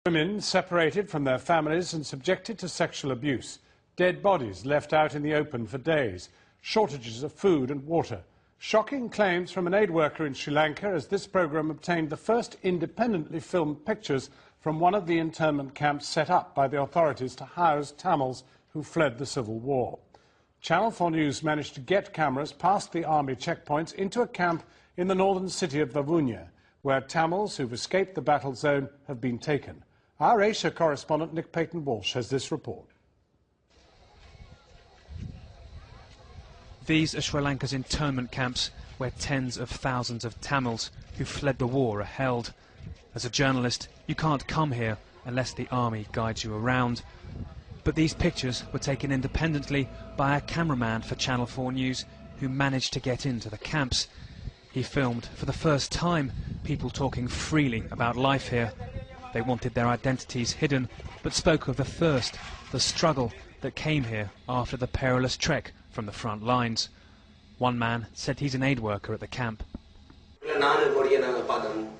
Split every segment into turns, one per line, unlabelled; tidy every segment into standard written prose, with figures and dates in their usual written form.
Women separated from their families and subjected to sexual abuse. Dead bodies left out in the open for days. Shortages of food and water. Shocking claims from an aid worker in Sri Lanka as this programme obtained the first independently filmed pictures from one of the internment camps set up by the authorities to house Tamils who fled the civil war. Channel 4 News managed to get cameras past the army checkpoints into a camp in the northern city of Vavuniya, where Tamils who've escaped the battle zone have been taken. Our Asia correspondent Nick Payton-Walsh has this report.
These are Sri Lanka's internment camps where tens of thousands of Tamils who fled the war are held. As a journalist, you can't come here unless the army guides you around. But these pictures were taken independently by a cameraman for Channel 4 News who managed to get into the camps. He filmed for the first time people talking freely about life here. They wanted their identities hidden, but spoke of the thirst, the struggle that came here after the perilous trek from the front lines. One man said he's an aid worker at the camp.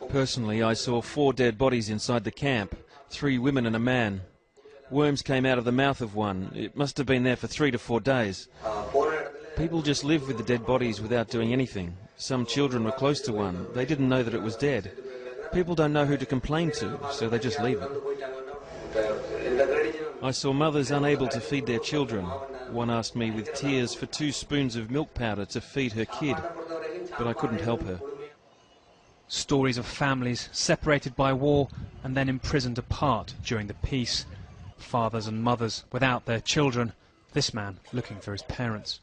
Personally, I saw 4 dead bodies inside the camp, 3 women and a man. Worms came out of the mouth of one. It must have been there for 3 to 4 days. People just live with the dead bodies without doing anything. Some children were close to one. They didn't know that it was dead. People don't know who to complain to, so they just leave it. I saw mothers unable to feed their children. One asked me with tears for 2 spoons of milk powder to feed her kid, but I couldn't help her.
Stories of families separated by war and then imprisoned apart during the peace. Fathers and mothers without their children. This man looking for his parents.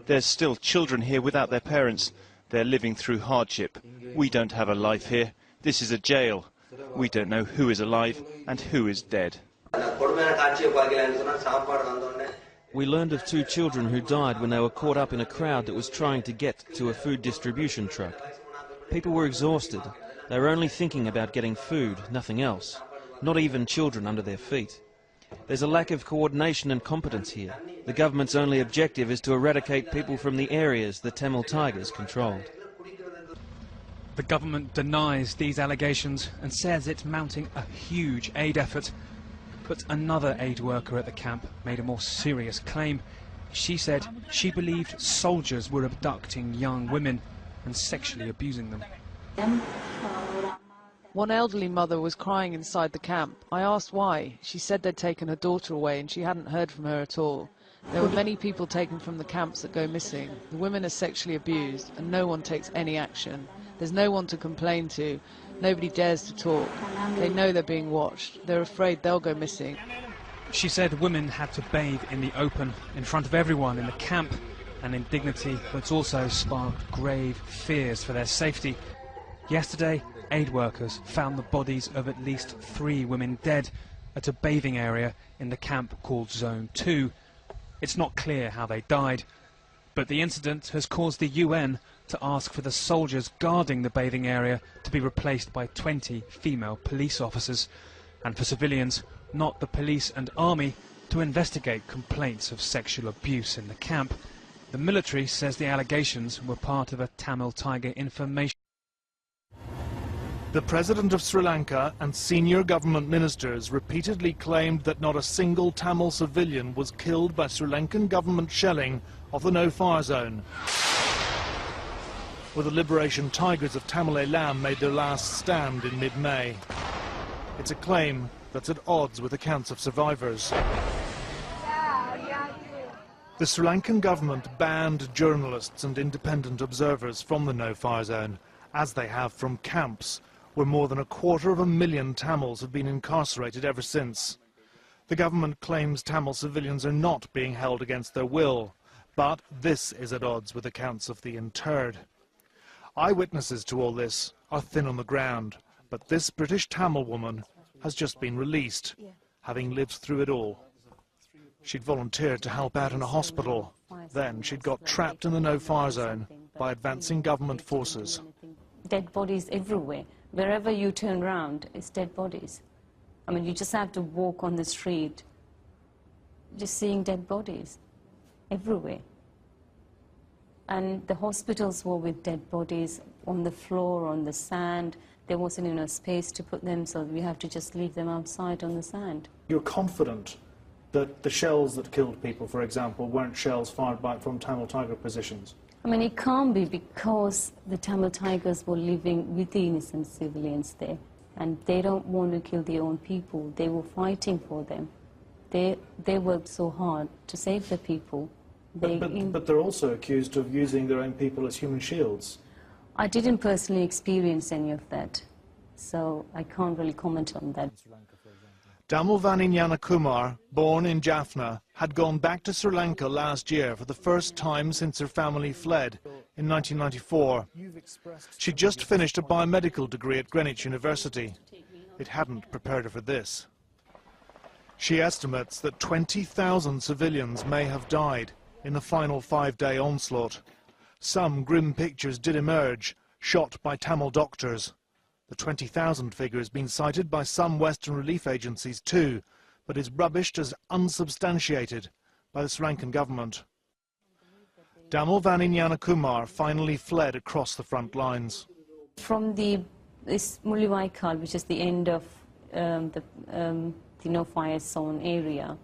There's still children here without their parents. They're living through hardship. We don't have a life here. This is a jail. We don't know who is alive and who is dead.
We learned of 2 children who died when they were caught up in a crowd that was trying to get to a food distribution truck. People were exhausted. They were only thinking about getting food, nothing else. Not even children under their feet. There's a lack of coordination and competence here. The government's only objective is to eradicate people from the areas the Tamil Tigers controlled.
The government denies these allegations and says it's mounting a huge aid effort. But another aid worker at the camp made a more serious claim. She said she believed soldiers were abducting young women and sexually abusing them.
One elderly mother was crying inside the camp. I asked why. She said they'd taken her daughter away and she hadn't heard from her at all. There were many people taken from the camps that go missing. The women are sexually abused and no one takes any action. There's no one to complain to. Nobody dares to talk. They know they're being watched. They're afraid they'll go missing.
She said women had to bathe in the open, in front of everyone in the camp, an indignity that's also sparked grave fears for their safety. Yesterday, aid workers found the bodies of at least 3 women dead at a bathing area in the camp called Zone 2. It's not clear how they died, but the incident has caused the UN to ask for the soldiers guarding the bathing area to be replaced by 20 female police officers, and for civilians, not the police and army, to investigate complaints of sexual abuse in the camp. The military says the allegations were part of a Tamil Tiger information.
The President of Sri Lanka and senior government ministers repeatedly claimed that not a single Tamil civilian was killed by Sri Lankan government shelling of the no-fire zone, where the Liberation Tigers of Tamil Eelam made their last stand in mid-May. It's a claim that's at odds with accounts of survivors. The Sri Lankan government banned journalists and independent observers from the no-fire zone, as they have from camps, where more than 250,000 Tamils have been incarcerated ever since. The government claims Tamil civilians are not being held against their will, but this is at odds with accounts of the interred. Eyewitnesses to all this are thin on the ground, but this British Tamil woman has just been released, having lived through it all. She'd volunteered to help out in a hospital. Then she'd got trapped in the no-fire zone by advancing government forces.
Dead bodies everywhere. Wherever you turn around, it's dead bodies. I mean, you just have to walk on the street, just seeing dead bodies everywhere. And the hospitals were with dead bodies on the floor, on the sand. There wasn't enough space to put them, so we have to just leave them outside on the sand.
You're confident that the shells that killed people, for example, weren't shells fired from Tamil Tiger positions?
I mean, it can't be, because the Tamil Tigers were living with the innocent civilians there, and they don't want to kill their own people. They were fighting for them. They worked so hard to save the people.
But they're also accused of using their own people as human shields.
I didn't personally experience any of that, so I can't really comment on that.
Damulvani Nyanakumar, born in Jaffna, had gone back to Sri Lanka last year for the first time since her family fled in 1994. She just finished a biomedical degree at Greenwich University. It hadn't prepared her for this. She estimates that 20,000 civilians may have died in the final 5-day onslaught. Some grim pictures did emerge, shot by Tamil doctors. The 20,000 figure has been cited by some Western relief agencies too, but is rubbished as unsubstantiated by the Sri Lankan government. Damulvani Nyanakumar finally fled across the front lines.
From this Mulivaikal, which is the end of the no-fire zone area,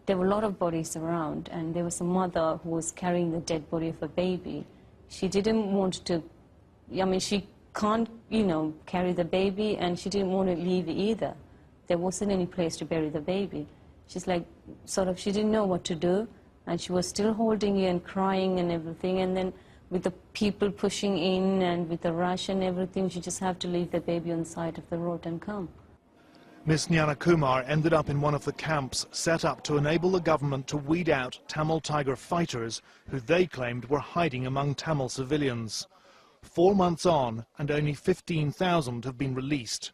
there were a lot of bodies around, and there was a mother who was carrying the dead body of a baby. She didn't want to, I mean, she can't, carry the baby, and she didn't want to leave either. There wasn't any place to bury the baby. She's like, she didn't know what to do, and she was still holding it and crying and everything, and then with the people pushing in and with the rush and everything, she just had to leave the baby on the side of the road and come.
Miss Nyanakumar ended up in one of the camps set up to enable the government to weed out Tamil Tiger fighters who they claimed were hiding among Tamil civilians. 4 months on, and only 15,000 have been released.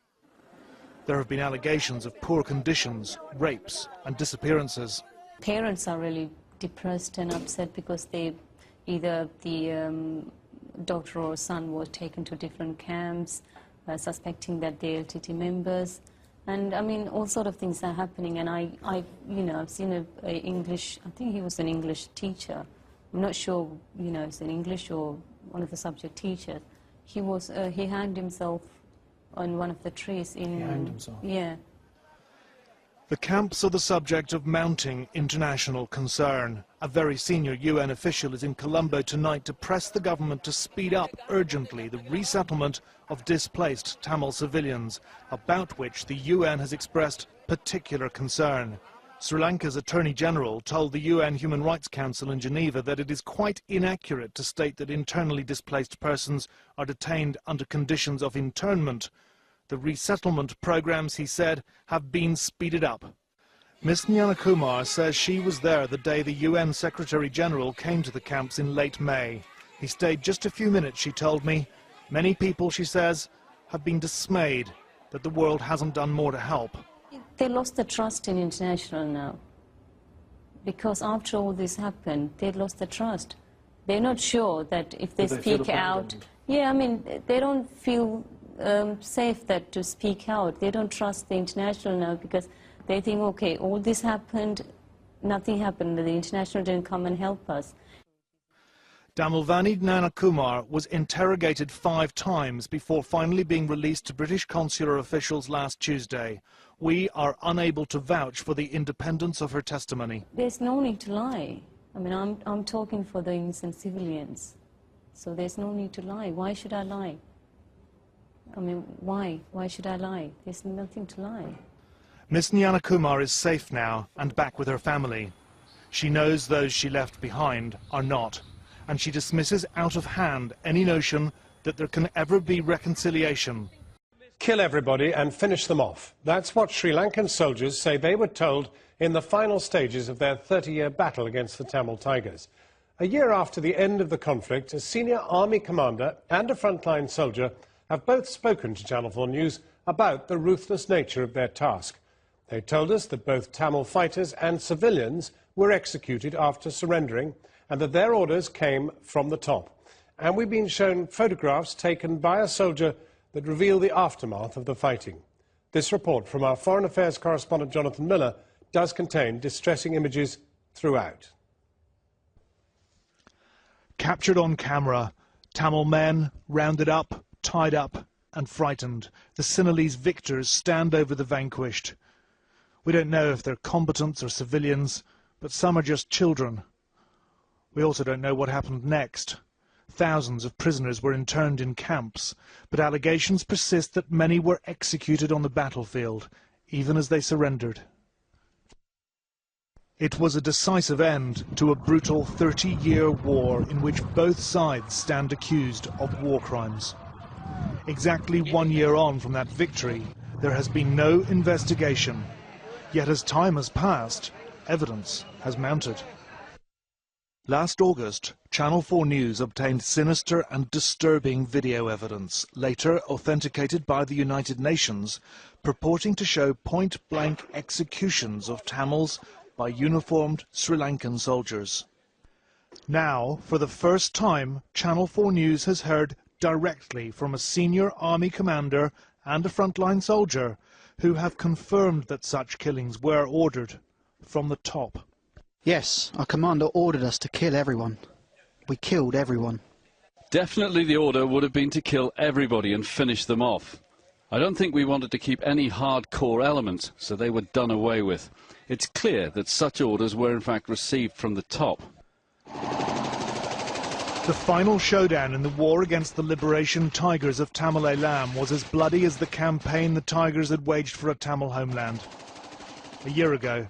There have been allegations of poor conditions, rapes and disappearances.
Parents are really depressed and upset because either the daughter or son was taken to different camps, suspecting that they're LTT members. And I mean, all sort of things are happening. And I've seen a English, I think he was an English teacher. I'm not sure, it's an English or one of the subject teachers. He hanged himself on one of the trees in...
He hanged himself?
Yeah.
The camps are the subject of mounting international concern. A very senior UN official is in Colombo tonight to press the government to speed up urgently the resettlement of displaced Tamil civilians, about which the UN has expressed particular concern. Sri Lanka's Attorney General told the UN Human Rights Council in Geneva that it is quite inaccurate to state that internally displaced persons are detained under conditions of internment. The resettlement programs, he said, have been speeded up. Ms. Nyanakumar says she was there the day the UN Secretary-General came to the camps in late May. He stayed just a few minutes, she told me. Many people, she says, have been dismayed that the world hasn't done more to help.
They lost the trust in international now. Because after all this happened, they lost the trust. They're not sure that if they speak out... Yeah, I mean, they don't feel safe to speak out. They don't trust the international now because they think, okay, all this happened, nothing happened, the international didn't come and help us.
Damulvani Nyanakumar was interrogated 5 times before finally being released to British consular officials last Tuesday. We are unable to vouch for the independence of her testimony.
There's no need to lie. I mean, I'm talking for the innocent civilians. So there's no need to lie. Why should I lie? I mean, why? Why should I lie? There's nothing to lie.
Miss Nyanakumar is safe now and back with her family. She knows those she left behind are not, and she dismisses out of hand any notion that there can ever be reconciliation.
Kill everybody and finish them off. That's what Sri Lankan soldiers say they were told in the final stages of their 30-year battle against the Tamil Tigers. A year after the end of the conflict, a senior army commander and a frontline soldier have both spoken to Channel 4 News about the ruthless nature of their task. They told us that both Tamil fighters and civilians were executed after surrendering and that their orders came from the top. And we've been shown photographs taken by a soldier that reveal the aftermath of the fighting. This report from our Foreign Affairs correspondent Jonathan Miller does contain distressing images throughout.
Captured on camera, Tamil men rounded up, tied up and frightened, the Sinhalese victors stand over the vanquished. We don't know if they're combatants or civilians, but some are just children. We also don't know what happened next. Thousands of prisoners were interned in camps, but allegations persist that many were executed on the battlefield, even as they surrendered. It was a decisive end to a brutal 30-year war in which both sides stand accused of war crimes. Exactly 1 year on from that victory, there has been no investigation. Yet as time has passed, evidence has mounted. Last August, Channel 4 News obtained sinister and disturbing video evidence, later authenticated by the United Nations, purporting to show point-blank executions of Tamils by uniformed Sri Lankan soldiers. Now, for the first time, Channel 4 News has heard directly from a senior army commander and a frontline soldier who have confirmed that such killings were ordered from the top.
Yes, our commander ordered us to kill everyone. We killed everyone.
Definitely the order would have been to kill everybody and finish them off. I don't think we wanted to keep any hardcore elements, so they were done away with. It's clear that such orders were in fact received from the top.
The final showdown in the war against the liberation Tigers of Tamil Eelam was as bloody as the campaign the Tigers had waged for a Tamil homeland. A year ago,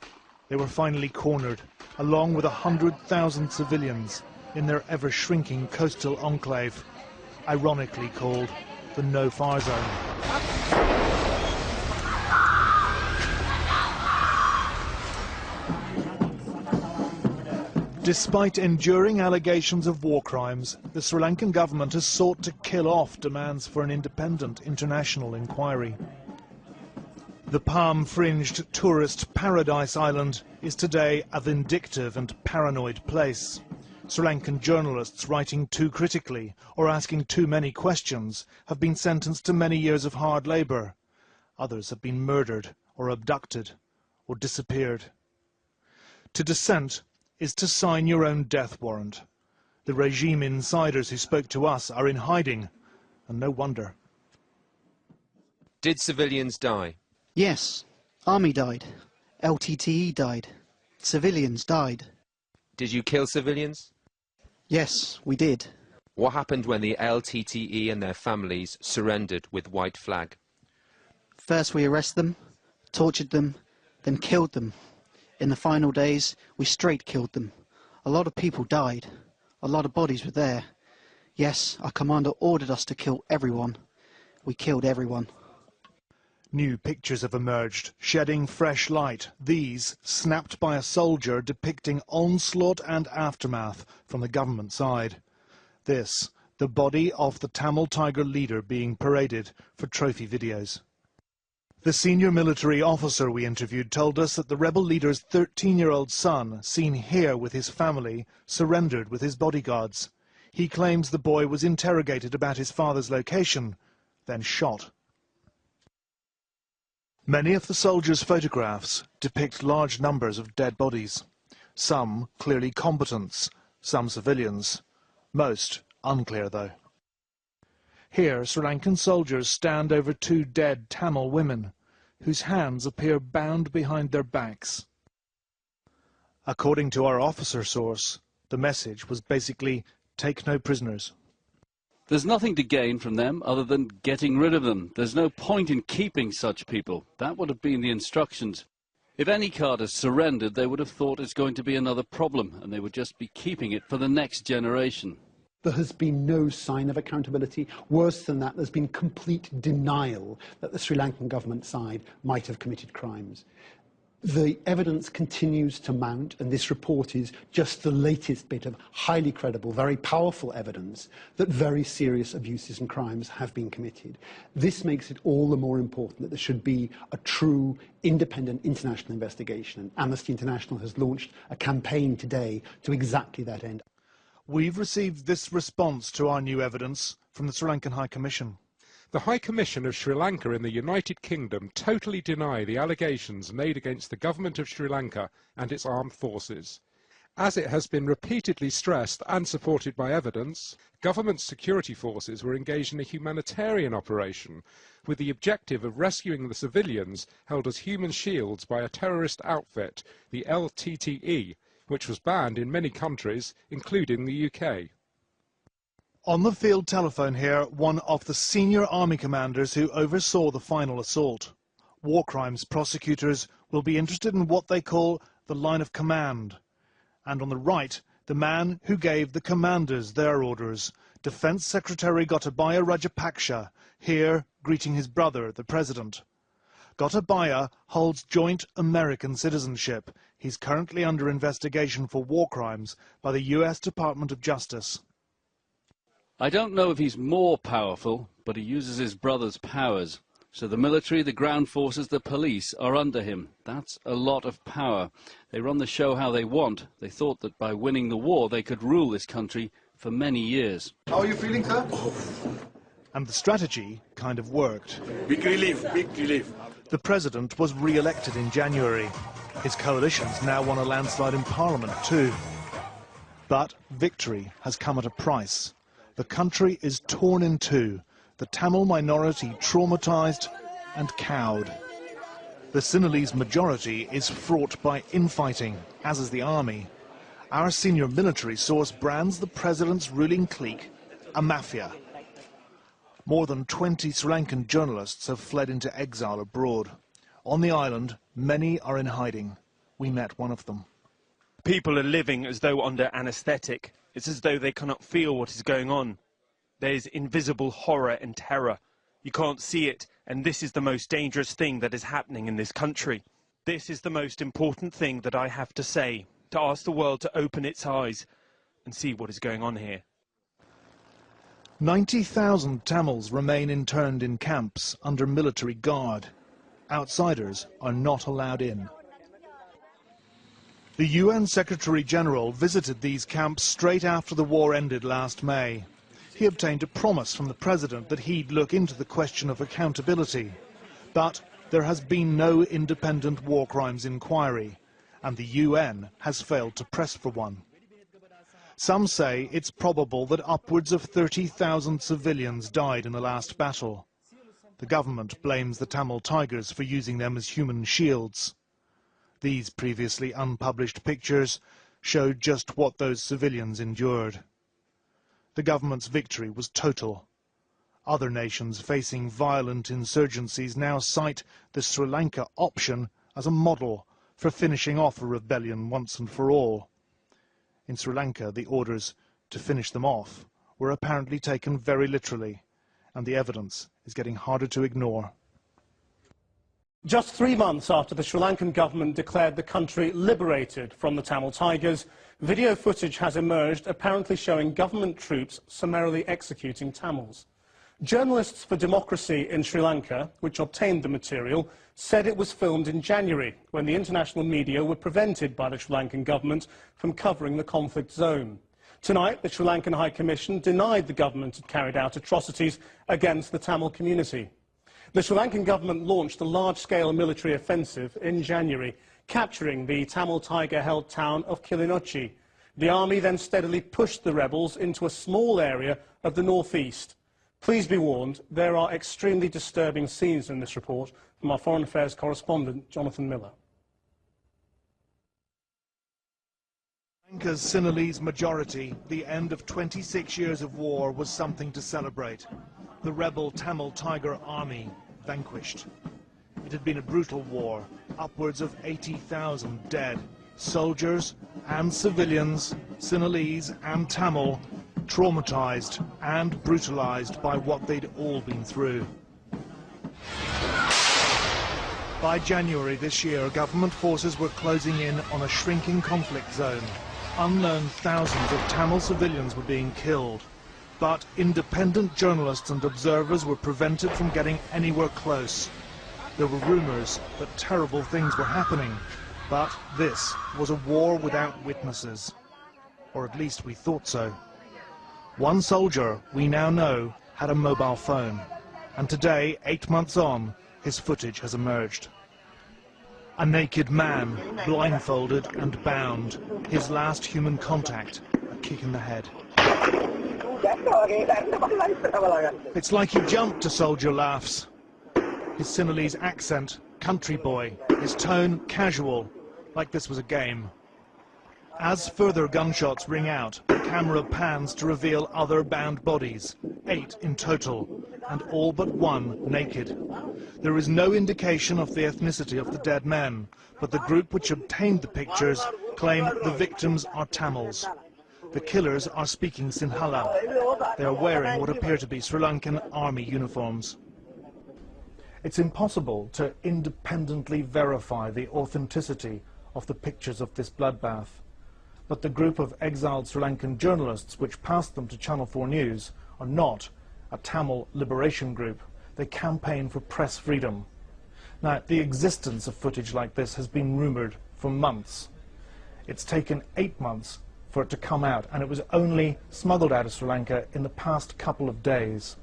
they were finally cornered, along with 100,000 civilians in their ever-shrinking coastal enclave, ironically called the no-fire zone. Despite enduring allegations of war crimes, the Sri Lankan government has sought to kill off demands for an independent international inquiry. The palm-fringed tourist paradise island is today a vindictive and paranoid place. Sri Lankan journalists writing too critically or asking too many questions have been sentenced to many years of hard labour. Others have been murdered or abducted or disappeared. To dissent is to sign your own death warrant. The regime insiders who spoke to us are in hiding, and no wonder.
Did civilians die?
Yes, army died. LTTE died. Civilians died.
Did you kill civilians?
Yes, we did.
What happened when the LTTE and their families surrendered with white flag?
First we arrested them, tortured them, then killed them. In the final days, we straight killed them. A lot of people died. A lot of bodies were there. Yes, our commander ordered us to kill everyone. We killed everyone.
New pictures have emerged, shedding fresh light. These, snapped by a soldier depicting onslaught and aftermath from the government side. This, the body of the Tamil Tiger leader being paraded for trophy videos. The senior military officer we interviewed told us that the rebel leader's 13-year-old son, seen here with his family, surrendered with his bodyguards. He claims the boy was interrogated about his father's location, then shot. Many of the soldiers' photographs depict large numbers of dead bodies. Some clearly combatants, some civilians. Most unclear, though. Here, Sri Lankan soldiers stand over two dead Tamil women, whose hands appear bound behind their backs. According to our officer source, the message was basically, take no prisoners.
There's nothing to gain from them other than getting rid of them. There's no point in keeping such people. That would have been the instructions. If any card has surrendered, they would have thought it's going to be another problem, and they would just be keeping it for the next generation.
There has been no sign of accountability. Worse than that, there's been complete denial that the Sri Lankan government side might have committed crimes. The evidence continues to mount, and this report is just the latest bit of highly credible, very powerful evidence that very serious abuses and crimes have been committed. This makes it all the more important that there should be a true, independent international investigation, and Amnesty International has launched a campaign today to exactly that end.
We've received this response to our new evidence from the Sri Lankan High Commission.
The High Commission of Sri Lanka in the United Kingdom totally deny the allegations made against the government of Sri Lanka and its armed forces. As it has been repeatedly stressed and supported by evidence, government security forces were engaged in a humanitarian operation with the objective of rescuing the civilians held as human shields by a terrorist outfit, the LTTE, which was banned in many countries, including the UK.
On the field telephone here, one of the senior army commanders who oversaw the final assault. War crimes prosecutors will be interested in what they call the line of command. And on the right, the man who gave the commanders their orders, Defence Secretary Gotabaya Rajapaksa, here greeting his brother, the President. Gotabaya holds joint American citizenship. He's currently under investigation for war crimes by the US Department of Justice.
I don't know if he's more powerful, but he uses his brother's powers. So the military, the ground forces, the police are under him. That's a lot of power. They run the show how they want. They thought that by winning the war they could rule this country for many years.
How are you feeling, sir?
And the strategy kind of worked.
Big relief, big relief.
The President was re-elected in January. His coalitions now won a landslide in Parliament too. But victory has come at a price. The country is torn in two, the Tamil minority traumatised and cowed. The Sinhalese majority is fraught by infighting, as is the army. Our senior military source brands the President's ruling clique a mafia. More than 20 Sri Lankan journalists have fled into exile abroad. On the island, many are in hiding. We met one of them.
People are living as though under anaesthetic. It's as though they cannot feel what is going on. There is invisible horror and terror. You can't see it, and this is the most dangerous thing that is happening in this country. This is the most important thing that I have to say, to ask the world to open its eyes and see what is going on here.
90,000 Tamils remain interned in camps under military guard. Outsiders are not allowed in. The UN Secretary-General visited these camps straight after the war ended last May. He obtained a promise from the President that he'd look into the question of accountability. But there has been no independent war crimes inquiry, and the UN has failed to press for one. Some say it's probable that upwards of 30,000 civilians died in the last battle. The government blames the Tamil Tigers for using them as human shields. These previously unpublished pictures showed just what those civilians endured. The government's victory was total. Other nations facing violent insurgencies now cite the Sri Lanka option as a model for finishing off a rebellion once and for all. In Sri Lanka, the orders to finish them off were apparently taken very literally, and the evidence is getting harder to ignore.
Just 3 months after the Sri Lankan government declared the country liberated from the Tamil Tigers, video footage has emerged apparently showing government troops summarily executing Tamils. Journalists for Democracy in Sri Lanka, which obtained the material, said it was filmed in January, when the international media were prevented by the Sri Lankan government from covering the conflict zone. Tonight, the Sri Lankan High Commission denied the government had carried out atrocities against the Tamil community. The Sri Lankan government launched a large-scale military offensive in January, capturing the Tamil Tiger-held town of Kilinochchi. The army then steadily pushed the rebels into a small area of the northeast. Please be warned, there are extremely disturbing scenes in this report from our Foreign Affairs correspondent, Jonathan Miller.
Sri Lanka's Sinhalese majority, the end of 26 years of war was something to celebrate. The rebel Tamil Tiger army vanquished. It had been a brutal war, upwards of 80,000 dead, soldiers and civilians, Sinhalese and Tamil, traumatized and brutalized by what they'd all been through. By January this year, government forces were closing in on a shrinking conflict zone. Unknown thousands of Tamil civilians were being killed. But independent journalists and observers were prevented from getting anywhere close. There were rumours that terrible things were happening, but this was a war without witnesses. Or at least we thought so. One soldier, we now know, had a mobile phone, and today, 8 months on, his footage has emerged. A naked man, blindfolded and bound. His last human contact, a kick in the head. It's like he jumped, a soldier laughs. His Sinhalese accent, country boy. His tone, casual, like this was a game. As further gunshots ring out, the camera pans to reveal other bound bodies, 8 in total, and all but one naked. There is no indication of the ethnicity of the dead men, but the group which obtained the pictures claim the victims are Tamils. The killers are speaking Sinhala. They are wearing what appear to be Sri Lankan army uniforms. It's impossible to independently verify the authenticity of the pictures of this bloodbath. But the group of exiled Sri Lankan journalists which passed them to Channel 4 News are not a Tamil liberation group. They campaign for press freedom. Now, the existence of footage like this has been rumoured for months. It's taken 8 months for it to come out, and it was only smuggled out of Sri Lanka in the past couple of days.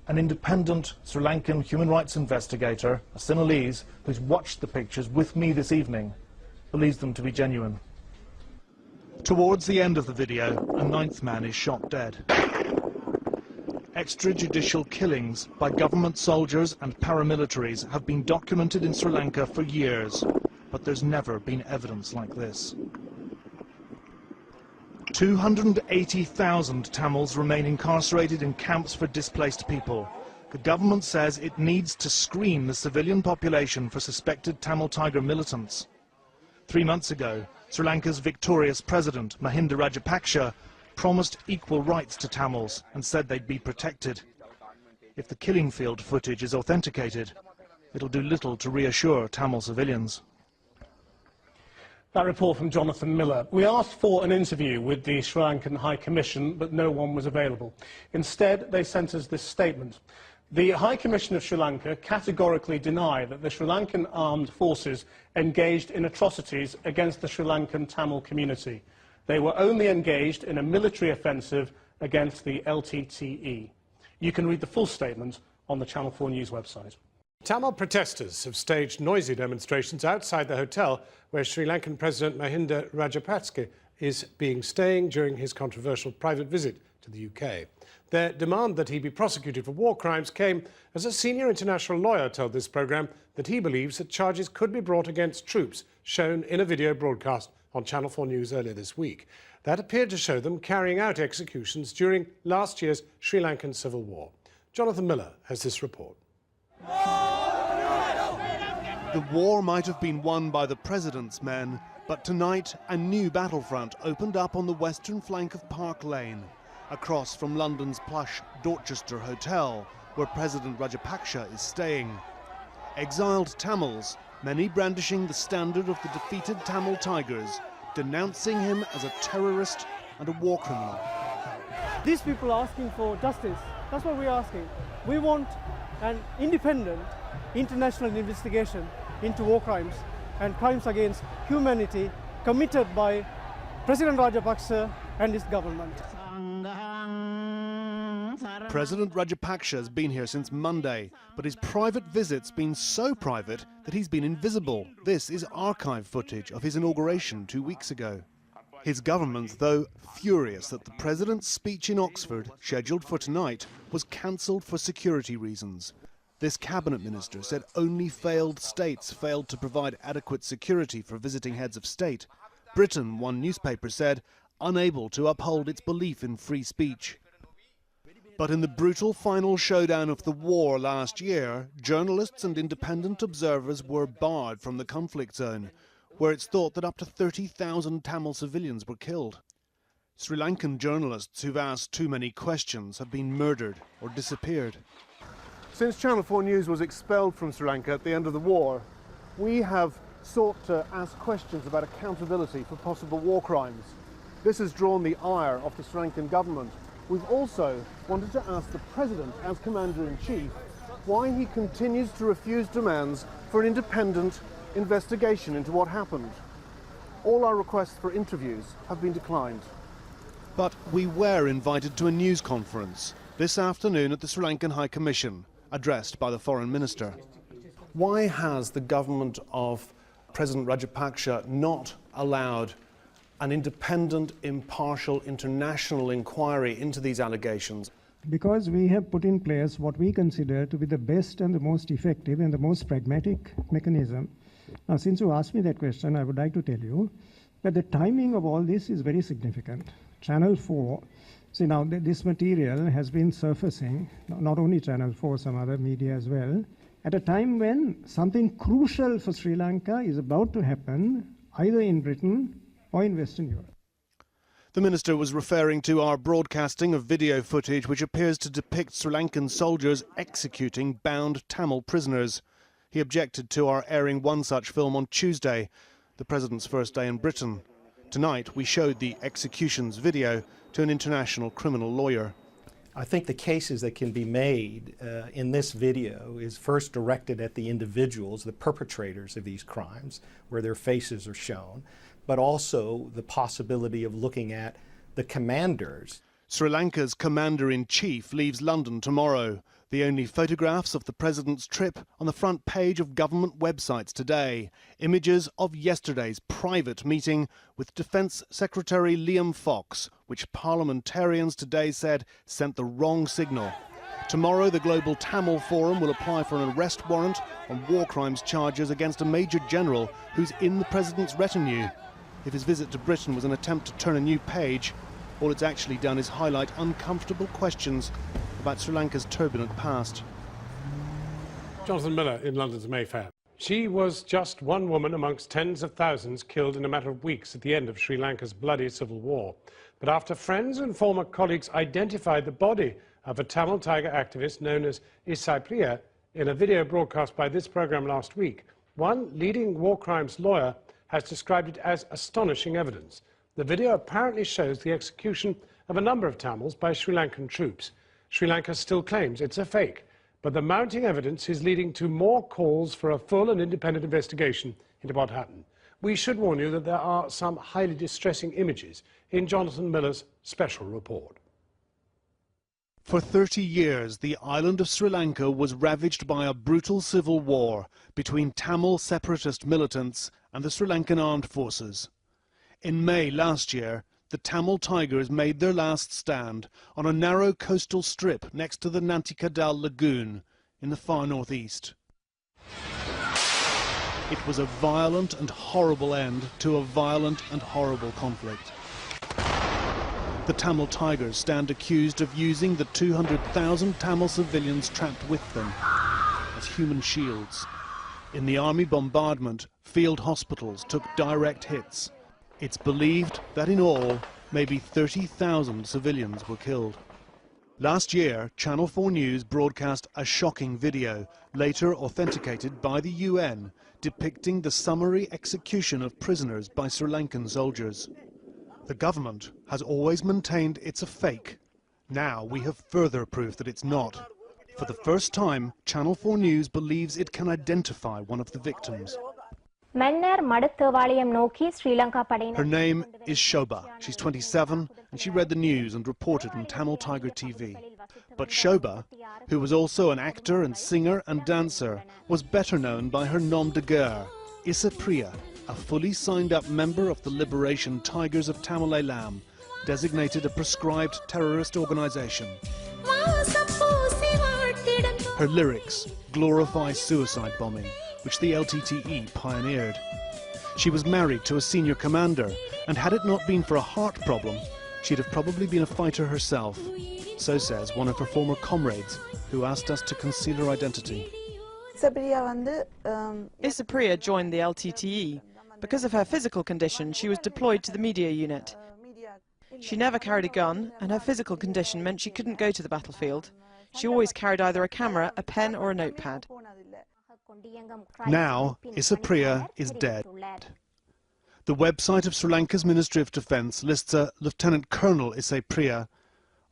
An independent Sri Lankan human rights investigator, a Sinhalese, who's watched the pictures with me this evening, believes them to be genuine. Towards the end of the video, a 9th man is shot dead. Extrajudicial killings by government soldiers and paramilitaries have been documented in Sri Lanka for years, but there's never been evidence like this. 280,000 Tamils remain incarcerated in camps for displaced people. The government says it needs to screen the civilian population for suspected Tamil Tiger militants. 3 months ago, Sri Lanka's victorious President Mahinda Rajapaksa promised equal rights to Tamils and said they'd be protected. If the killing field footage is authenticated, it'll do little to reassure Tamil civilians.
That report from Jonathan Miller. We asked for an interview with the Sri Lankan High Commission, but no one was available. Instead, they sent us this statement. The High Commission of Sri Lanka categorically deny that the Sri Lankan armed forces engaged in atrocities against the Sri Lankan Tamil community. They were only engaged in a military offensive against the LTTE. You can read the full statement on the Channel 4 News website.
Tamil protesters have staged noisy demonstrations outside the hotel where Sri Lankan President Mahinda Rajapaksa is staying during his controversial private visit to the UK. Their demand that he be prosecuted for war crimes came as a senior international lawyer told this programme that he believes that charges could be brought against troops shown in a video broadcast on Channel 4 News earlier this week. That appeared to show them carrying out executions during last year's Sri Lankan civil war. Jonathan Miller has this report.
The war might have been won by the president's men, but tonight a new battlefront opened up on the western flank of Park Lane, across from London's plush Dorchester Hotel, where President Rajapaksa is staying. Exiled Tamils, many brandishing the standard of the defeated Tamil Tigers, denouncing him as a terrorist and a war criminal.
These people are asking for justice. That's what we're asking. We want an independent international investigation into war crimes and crimes against humanity committed by President Rajapaksa and his government.
President Rajapaksa has been here since Monday, but his private visit's been so private that he's been invisible. This is archive footage of his inauguration 2 weeks ago. His government, though, furious that the president's speech in Oxford, scheduled for tonight, was cancelled for security reasons. This cabinet minister said only failed states failed to provide adequate security for visiting heads of state. Britain, one newspaper said, unable to uphold its belief in free speech. But in the brutal final showdown of the war last year, journalists and independent observers were barred from the conflict zone, where it's thought that up to 30,000 Tamil civilians were killed. Sri Lankan journalists who've asked too many questions have been murdered or disappeared. Since Channel 4 News was expelled from Sri Lanka at the end of the war, we have sought to ask questions about accountability for possible war crimes. This has drawn the ire of the Sri Lankan government. We've also wanted to ask the President, as Commander-in-Chief, why he continues to refuse demands for an independent investigation into what happened. All our requests for interviews have been declined. But we were invited to a news conference this afternoon at the Sri Lankan High Commission, addressed by the Foreign Minister. Why has the government of President Rajapaksa not allowed an independent, impartial, international inquiry into these allegations?
Because we have put in place what we consider to be the best and the most effective and the most pragmatic mechanism. Now, since you asked me that question, I would like to tell you that the timing of all this is very significant. Channel 4, see now this material has been surfacing, not only Channel 4, some other media as well, at a time when something crucial for Sri Lanka is about to happen, either in Britain or in Western Europe.
The minister was referring to our broadcasting of video footage which appears to depict Sri Lankan soldiers executing bound Tamil prisoners. He objected to our airing one such film on Tuesday, the President's first day in Britain. Tonight we showed the executions video to an international criminal lawyer.
I think the cases that can be made in this video is first directed at the individuals, the perpetrators of these crimes, where their faces are shown, but also the possibility of looking at the commanders.
Sri Lanka's commander-in-chief leaves London tomorrow. The only photographs of the president's trip on the front page of government websites today. Images of yesterday's private meeting with Defence Secretary Liam Fox, which parliamentarians today said sent the wrong signal. Tomorrow, the Global Tamil Forum will apply for an arrest warrant on war crimes charges against a Major General who's in the president's retinue. If his visit to Britain was an attempt to turn a new page, all it's actually done is highlight uncomfortable questions about Sri Lanka's turbulent past.
Jonathan Miller in London's Mayfair. She was just one woman amongst tens of thousands killed in a matter of weeks at the end of Sri Lanka's bloody civil war. But after friends and former colleagues identified the body of a Tamil Tiger activist known as Isai Priya in a video broadcast by this programme last week, one leading war crimes lawyer has described it as astonishing evidence. The video apparently shows the execution of a number of Tamils by Sri Lankan troops. Sri Lanka still claims it's a fake, but the mounting evidence is leading to more calls for a full and independent investigation into what happened. We should warn you that there are some highly distressing images in Jonathan Miller's special report.
For 30 years, the island of Sri Lanka was ravaged by a brutal civil war between Tamil separatist militants and the Sri Lankan armed forces. In May last year, the Tamil Tigers made their last stand on a narrow coastal strip next to the Nantikadal Lagoon in the far northeast. It was a violent and horrible end to a violent and horrible conflict. The Tamil Tigers stand accused of using the 200,000 Tamil civilians trapped with them as human shields. In the army bombardment, field hospitals took direct hits. It's believed that in all, maybe 30,000 civilians were killed. Last year, Channel 4 News broadcast a shocking video, later authenticated by the UN, depicting the summary execution of prisoners by Sri Lankan soldiers. The government has always maintained it's a fake. Now we have further proof that it's not. For the first time, Channel 4 News believes it can identify one of the victims. Her name is Shobha. She's 27 and she read the news and reported on Tamil Tiger TV. But Shobha, who was also an actor and singer and dancer, was better known by her nom de guerre, Isai Priya, a fully signed-up member of the Liberation Tigers of Tamil Eelam, designated a proscribed terrorist organization. Her lyrics glorify suicide bombing, which the LTTE pioneered. She was married to a senior commander, and had it not been for a heart problem, she'd have probably been a fighter herself. So says one of her former comrades, who asked us to conceal her identity.
Isai Priya joined the LTTE. Because of her physical condition, she was deployed to the media unit. She never carried a gun, and her physical condition meant she couldn't go to the battlefield. She always carried either a camera, a pen, or a notepad.
Now, Isai Priya is dead. The website of Sri Lanka's Ministry of Defence lists a Lieutenant Colonel Isai Priya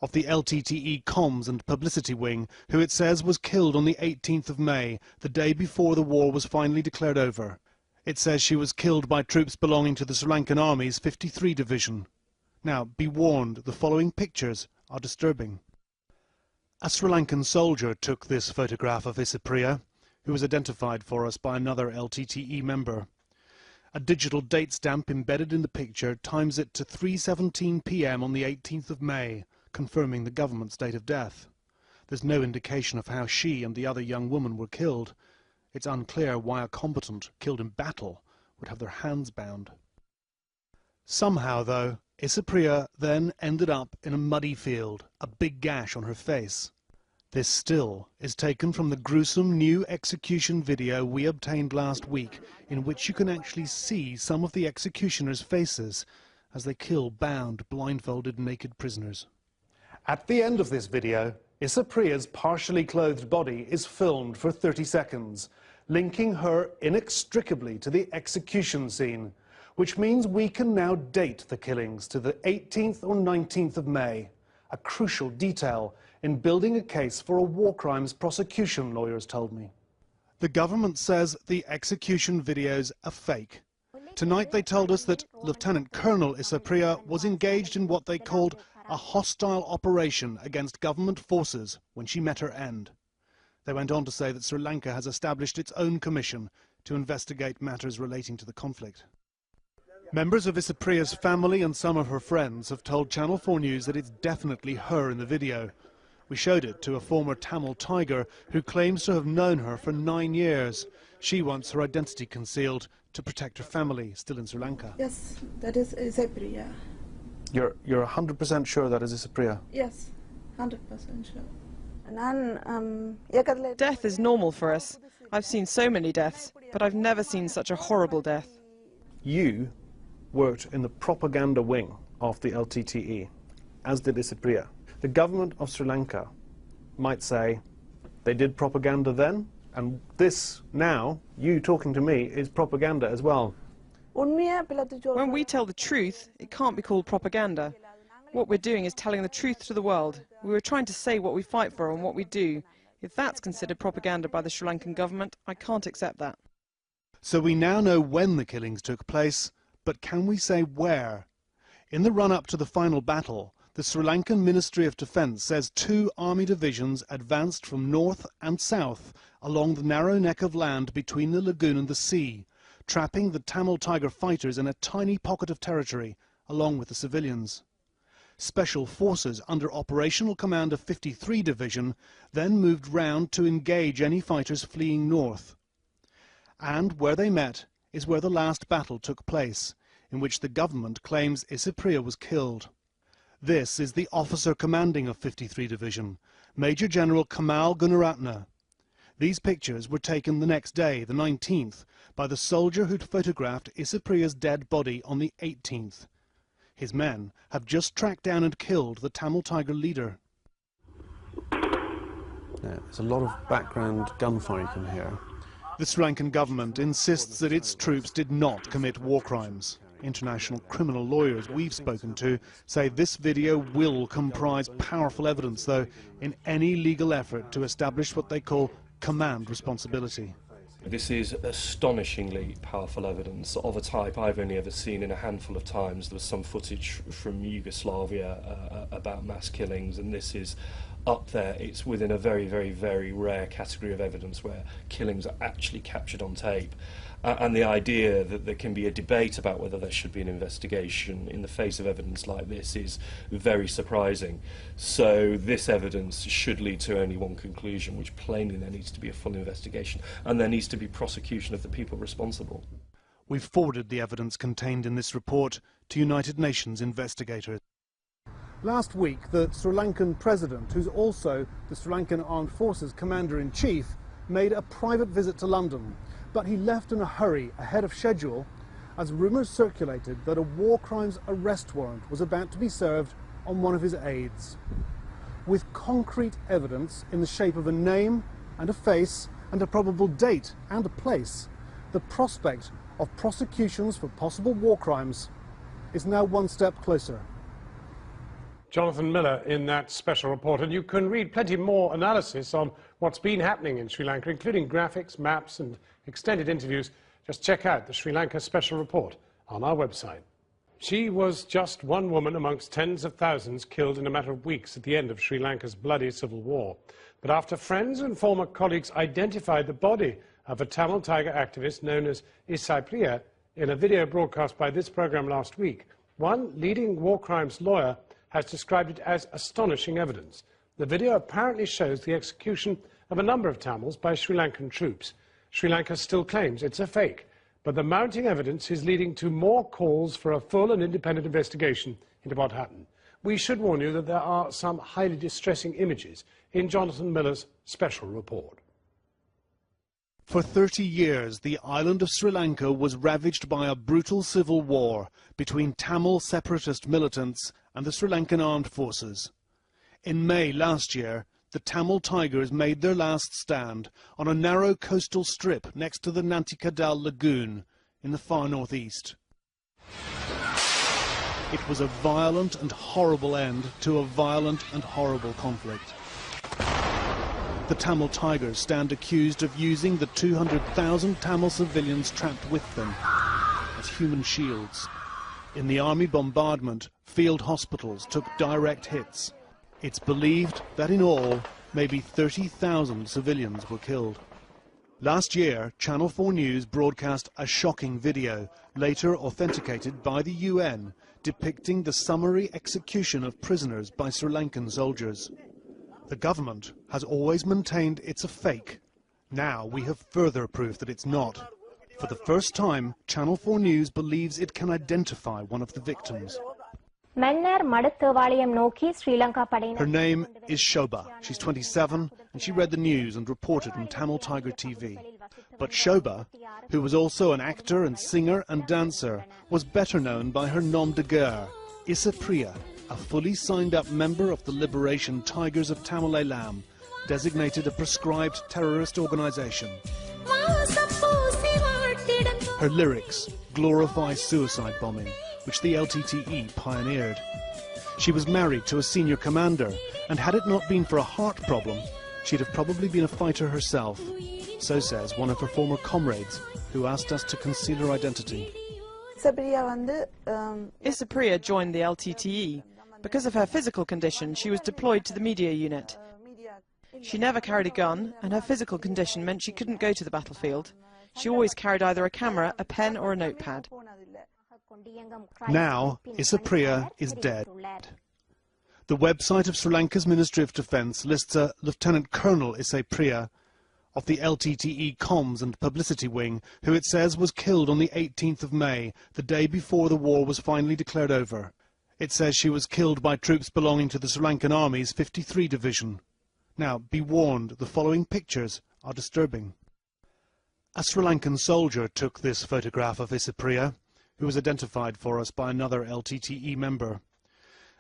of the LTTE Comms and Publicity Wing, who it says was killed on the 18th of May, the day before the war was finally declared over. It says she was killed by troops belonging to the Sri Lankan Army's 53 Division. Now, be warned, the following pictures are disturbing. A Sri Lankan soldier took this photograph of Isai Priya. who was identified for us by another LTTE member. A digital date stamp embedded in the picture times it to 3:17 p.m. on the 18th of May, confirming the government's date of death. There's no indication of how she and the other young woman were killed. It's unclear why a combatant killed in battle would have their hands bound. Somehow, though, Isai Priya then ended up in a muddy field, a big gash on her face. This still is taken from the gruesome new execution video we obtained last week, in which you can actually see some of the executioners' faces as they kill bound, blindfolded, naked prisoners. At the end of this video, Isai Priya's partially clothed body is filmed for 30 seconds, linking her inextricably to the execution scene, which means we can now date the killings to the 18th or 19th of May, a crucial detail in building a case for a war crimes prosecution, lawyers told me. The government says the execution videos are fake. Tonight they told us that Lieutenant Colonel Isai Priya was engaged in what they called a hostile operation against government forces when she met her end. They went on to say that Sri Lanka has established its own commission to investigate matters relating to the conflict. Members of Isai Priya's family and some of her friends have told Channel 4 News that it's definitely her in the video. We showed it to a former Tamil tiger who claims to have known her for 9 years. She wants her identity concealed to protect her family, still in Sri Lanka.
Yes, that is Isai Priya.
You're 100% sure that is Isai Priya?
Yes, 100% sure.
Death is normal for us. I've seen so many deaths, but I've never seen such a horrible death.
You worked in the propaganda wing of the LTTE, as did Isai Priya. The government of Sri Lanka might say they did propaganda then, and this now, you talking to me, is propaganda as well.
When we tell the truth, it can't be called propaganda. What we're doing is telling the truth to the world. We were trying to say what we fight for and what we do. If that's considered propaganda by the Sri Lankan government, I can't accept that. So we now know when the killings took place, but can we say where? In the run-up to the final battle, the Sri Lankan Ministry of Defence says 2 army divisions advanced from north and south along the narrow neck of land between the lagoon and the sea, trapping the Tamil Tiger fighters in a tiny pocket of territory, along with the civilians. Special forces under operational command of 53 Division then moved round to engage any fighters fleeing north. And where they met is where the last battle took place, in which the government claims Isai Priya was killed. This is the officer commanding of 53 Division, Major General Kamal Gunaratne. These pictures were taken the next day, the 19th, by the soldier who'd photographed Isai Priya's dead body on the 18th. His men have just tracked down and killed the Tamil Tiger leader. There's a lot of background gunfire you can hear. The Sri Lankan government insists that its troops did not commit war crimes. International criminal lawyers we've spoken to say this video will comprise powerful evidence, though, in any legal effort to establish what they call command responsibility.
This is astonishingly powerful evidence of a type I've only ever seen in a handful of times. There was some footage from Yugoslavia about mass killings, and this is up there. It's within a very, very, very rare category of evidence where killings are actually captured on tape. And the idea that there can be a debate about whether there should be an investigation in the face of evidence like this is very surprising. So this evidence should lead to only one conclusion, which plainly there needs to be a full investigation, and there needs to be prosecution of the people responsible.
We've forwarded the evidence contained in this report to United Nations investigators. Last week, the Sri Lankan president, who's also the Sri Lankan Armed Forces Commander-in-Chief, made a private visit to London. But he left in a hurry ahead of schedule as rumours circulated that a war crimes arrest warrant was about to be served on one of his aides. With concrete evidence in the shape of a name and a face and a probable date and a place, the prospect of prosecutions for possible war crimes is now one step closer.
Jonathan Miller in that special report, and you can read plenty more analysis on what's been happening in Sri Lanka, including graphics, maps and extended interviews. Just check out the Sri Lanka special report on our website. She was just one woman amongst tens of thousands killed in a matter of weeks at the end of Sri Lanka's bloody civil war. But after friends and former colleagues identified the body of a Tamil Tiger activist known as Isai Priya in a video broadcast by this program last week, one leading war crimes lawyer has described it as astonishing evidence. The video apparently shows the execution of a number of Tamils by Sri Lankan troops. Sri Lanka still claims it's a fake, but the mounting evidence is leading to more calls for a full and independent investigation into what happened. We should warn you that there are some highly distressing images in Jonathan Miller's special report.
For 30 years, the island of Sri Lanka was ravaged by a brutal civil war between Tamil separatist militants and the Sri Lankan armed forces. In May last year, the Tamil Tigers made their last stand on a narrow coastal strip next to the Nantikadal Lagoon in the far northeast. It was a violent and horrible end to a violent and horrible conflict. The Tamil Tigers stand accused of using the 200,000 Tamil civilians trapped with them as human shields. In the army bombardment, field hospitals took direct hits. It's believed that in all, maybe 30,000 civilians were killed. Last year, Channel 4 News broadcast a shocking video, later authenticated by the UN, depicting the summary execution of prisoners by Sri Lankan soldiers. The government has always maintained it's a fake. Now we have further proof that it's not. For the first time, Channel 4 News believes it can identify one of the victims. Her name is Shobha. She's 27 and she read the news and reported on Tamil Tiger TV. But Shobha, who was also an actor and singer and dancer, was better known by her nom de guerre, Isai Priya, a fully signed-up member of the Liberation Tigers of Tamil Eelam, designated a proscribed terrorist organization. Her lyrics glorify suicide bombing, which the LTTE pioneered. She was married to a senior commander, and had it not been for a heart problem, she'd have probably been a fighter herself. So says one of her former comrades, who asked us to conceal her identity.
Isai Priya joined the LTTE. Because of her physical condition, she was deployed to the media unit. She never carried a gun, and her physical condition meant she couldn't go to the battlefield. She always carried either a camera, a pen or a notepad.
Now, Isai Priya is dead. The website of Sri Lanka's Ministry of Defence lists a Lieutenant Colonel Isai Priya of the LTTE Comms and Publicity Wing, who it says was killed on the 18th of May, the day before the war was finally declared over. It says she was killed by troops belonging to the Sri Lankan Army's 53 Division. Now, be warned, the following pictures are disturbing. A Sri Lankan soldier took this photograph of Isai Priya, who was identified for us by another LTTE member.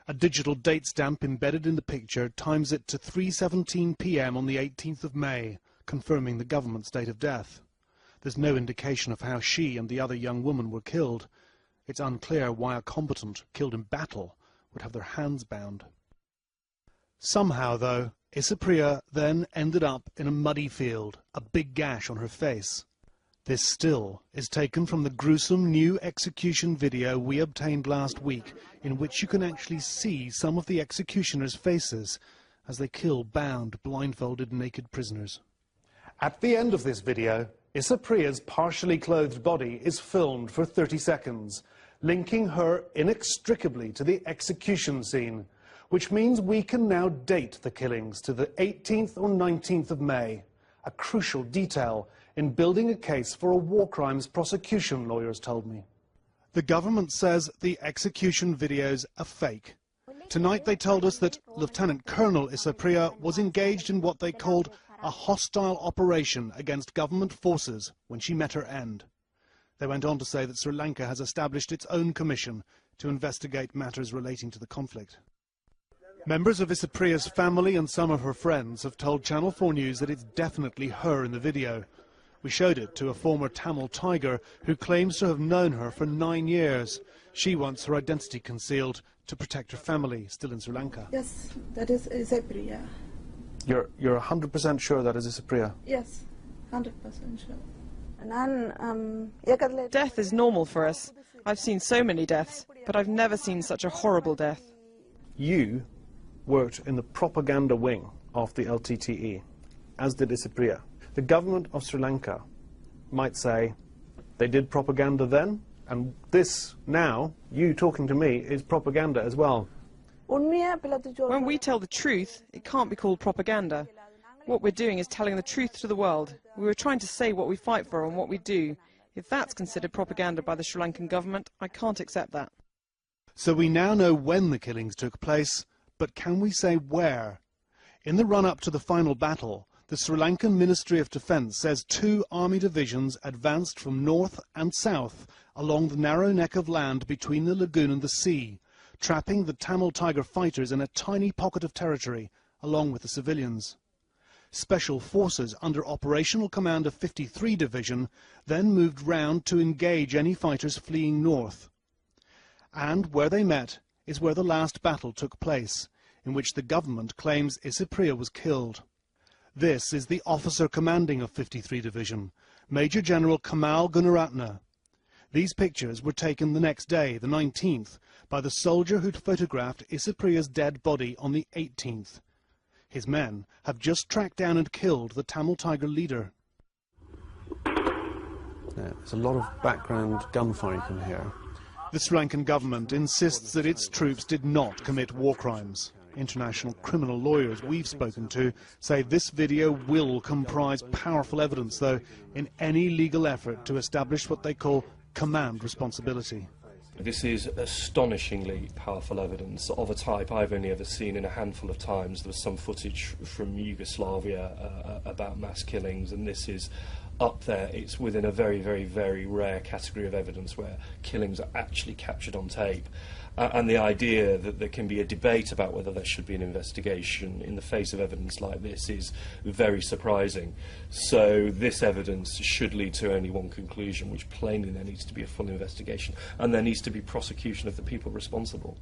A digital date stamp embedded in the picture times it to 3:17 p.m. on the 18th of May, confirming the government's date of death. There's no indication of how she and the other young woman were killed. It's unclear why a combatant killed in battle would have their hands bound. Somehow, though, Isai Priya then ended up in a muddy field, a big gash on her face. This still is taken from the gruesome new execution video we obtained last week, in which you can actually see some of the executioners' faces as they kill bound, blindfolded, naked prisoners. At the end of this video, Isai Priya's partially clothed body is filmed for 30 seconds, linking her inextricably to the execution scene, which means we can now date the killings to the 18th or 19th of May, a crucial detail in building a case for a war crimes prosecution, lawyers told me. The government says the execution videos are fake. Tonight they told us that Lieutenant Colonel Isai Priya was engaged in what they called a hostile operation against government forces when she met her end. They went on to say that Sri Lanka has established its own commission to investigate matters relating to the conflict. Members of Isai Priya's family and some of her friends have told Channel 4 News that it's definitely her in the video. We showed it to a former Tamil Tiger who claims to have known her for 9 years. She wants her identity concealed to protect her family, still in Sri Lanka.
Yes, that is Isai Priya.
You're 100% sure that is Isai Priya?
Yes, 100% sure.
Death is normal for us. I've seen so many deaths, but I've never seen such a horrible death.
You worked in the propaganda wing of the LTTE, as did Isai Priya. The government of Sri Lanka might say they did propaganda then, and this now, you talking to me, is propaganda as well.
When we tell the truth, it can't be called propaganda. What we're doing is telling the truth to the world. We were trying to say what we fight for and what we do. If that's considered propaganda by the Sri Lankan government, I can't accept that.
So we now know when the killings took place, but can we say where? In the run-up to the final battle, the Sri Lankan Ministry of Defence says 2 army divisions advanced from north and south along the narrow neck of land between the lagoon and the sea, trapping the Tamil Tiger fighters in a tiny pocket of territory, along with the civilians. Special forces under operational command of 53 Division then moved round to engage any fighters fleeing north. And where they met is where the last battle took place, in which the government claims Isai Priya was killed. This is the officer commanding of 53 Division, Major General Kamal Gunaratne. These pictures were taken the next day, the 19th, by the soldier who'd photographed Isai Priya's dead body on the 18th. His men have just tracked down and killed the Tamil Tiger leader.
There's a lot of background gunfire you can hear.
The Sri Lankan government insists that its troops did not commit war crimes. International criminal lawyers we've spoken to say this video will comprise powerful evidence, though, in any legal effort to establish what they call command responsibility.
This is astonishingly powerful evidence of a type I've only ever seen in a handful of times. There was some footage from Yugoslavia about mass killings, and this is up there. It's within a very, very, very rare category of evidence where killings are actually captured on tape. And the idea that there can be a debate about whether there should be an investigation in the face of evidence like this is very surprising. So this evidence should lead to only one conclusion, which plainly there needs to be a full investigation, and there needs to be prosecution of the people responsible.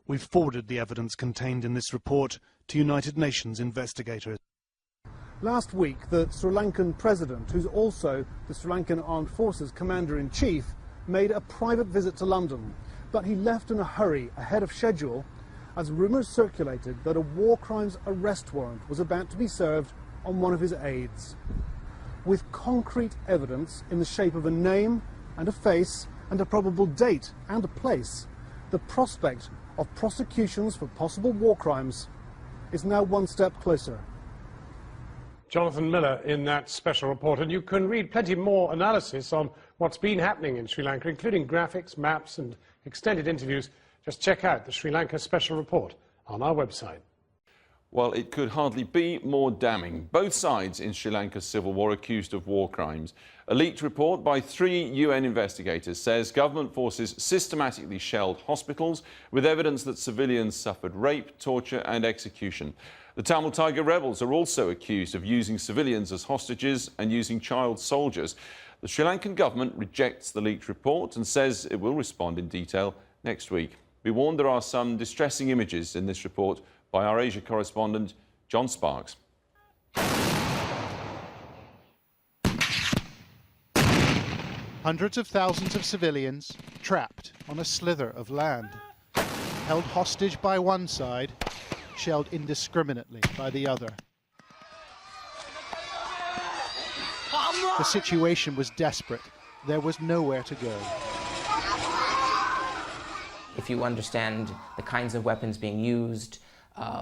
We've forwarded the evidence contained in this report to United Nations investigators. Last week, the Sri Lankan president, who's also the Sri Lankan Armed Forces Commander-in-Chief, made a private visit to London. But he left in a hurry ahead of schedule as rumours circulated that a war crimes arrest warrant was about to be served on one of his aides. With concrete evidence in the shape of a name and a face and a probable date and a place, the prospect of prosecutions for possible war crimes is now one step closer.
Jonathan Miller in that special report, and you can read plenty more analysis on what's been happening in Sri Lanka, including graphics, maps and extended interviews. Just check out the Sri Lanka special report on our website.
Well, it could hardly be more damning. Both sides in Sri Lanka's civil war accused of war crimes. A leaked report by 3 UN investigators says government forces systematically shelled hospitals with evidence that civilians suffered rape, torture and execution. The Tamil Tiger rebels are also accused of using civilians as hostages and using child soldiers. The Sri Lankan government rejects the leaked report and says it will respond in detail next week. We warned there are some distressing images in this report by our Asia correspondent, John Sparks.
Hundreds of thousands of civilians trapped on a slither of land, held hostage by one side, shelled indiscriminately by the other. The situation was desperate. There was nowhere to go.
If you understand the kinds of weapons being used,